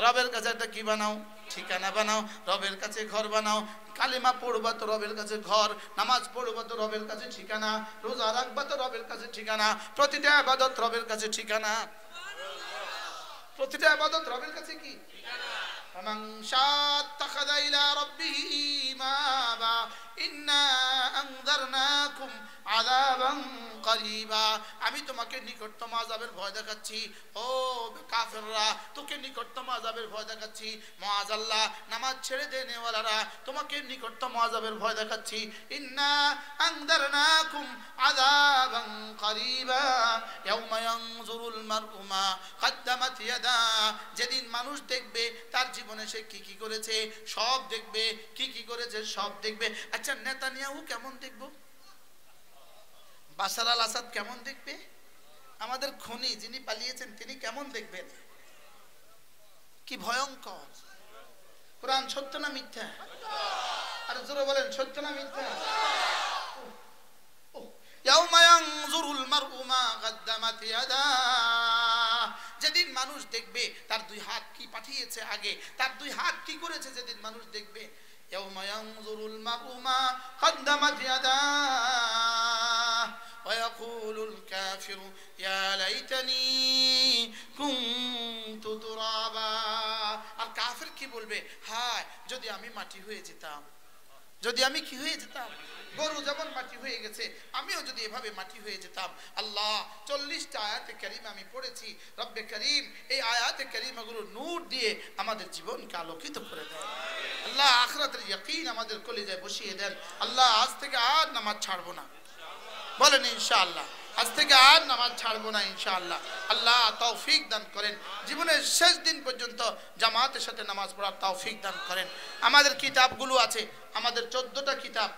রবের কাছে একটা কি বানাও? ঠিকানা বানাও। রবের কাছে ঘর বানাও। কালিমা পড়বা তো রবের কাছে ঘর, নামাজ পড়বা তো রবের কাছে ঠিকানা, রোজা রাখবা তো রবের কাছে ঠিকানা, প্রতিটা ইবাদত রবের কাছে ঠিকানা, প্রতিটা ইবাদত রবের কাছে কি ঠিকানা। ফামান শাআ আত্তাখাযা ইলা রাব্বিহি মাবা ইন্না আনযারনাকুম আযাবান করিবা। আমি তোমাকে নিকটতম আযাবের ভয় দেখাচ্ছি। ও কাফেররা, তোকে নিকটতম আযাবের ভয় দেখাচ্ছি। মুআযাল্লাহ, নামাজ ছেড়ে দেনেওয়ালারা, তোমাকে নিকটতম আযাবের ভয় দেখাচ্ছি। ইন্না আনযারনাকুম আযাবান করিবা ইয়াওমা ইয়ানজুরুল মার'উ মা কদ্দামাত ইয়াদা। যেদিন মানুষ দেখবে তার জীবনে সে কি কি করেছে সব দেখবে, কি কি করেছে সব দেখবে। আচ্ছা, নেতানিয়াহু কেমন দেখবো? বাশার আল আসাদ কেমন দেখবে? আমাদের খুনি যিনি পালিয়েছেন তিনি কেমন দেখবেন? কি ভয়ঙ্কর! কোরআন সত্য না মিথ্যা? আর জোরে বলেন, সত্য না মিথ্যা? ইয়াউমা ইয়ানজুরুল মার'উ মা কদ্দামাত ইয়াদা। যেদিন মানুষ দেখবে তার 2 হাত কি পাঠিয়েছে আগে, তার 2 হাত কি করেছে, যেদিন মানুষ দেখবে। ইয়াউমা ইয়ানজুরুল মার'উ মা কদ্দামাত ইয়াদা ওয়া ইয়াকুলুল কাফির কাফিরু ইয়া লাইতানি কুনতু তুরাবা। আর কাফির কি বলবে? হায় যদি আমি মাটি হয়ে যেতাম, যদি আমি কি হয়ে যেতাম, গরু যেমন মাটি হয়ে গেছে আমিও যদি এভাবে মাটি হয়ে যেতাম। আল্লাহ 40টা আয়াতে কারিমা আমি পড়েছি, রব্বে করিম এই আয়াতে কারিমাগুলো নূর দিয়ে আমাদের জীবনকে আলোকিত করে দেন। আল্লাহ আখিরাতের ইয়াকিন আমাদের কলিজায় বসিয়ে দেন। আল্লাহ আজ থেকে আর নামাজ ছাড়বো না, বলেন ইনশাআল্লাহ, আজ থেকে আর নামাজ ছাড়বো না ইনশাআল্লাহ। আল্লাহ তৌফিক দান করেন, জীবনের শেষ দিন পর্যন্ত জামাতের সাথে নামাজ পড়ার তৌফিক দান করেন। আমাদের কিতাবগুলো আছে, আমাদের 14টা কিতাব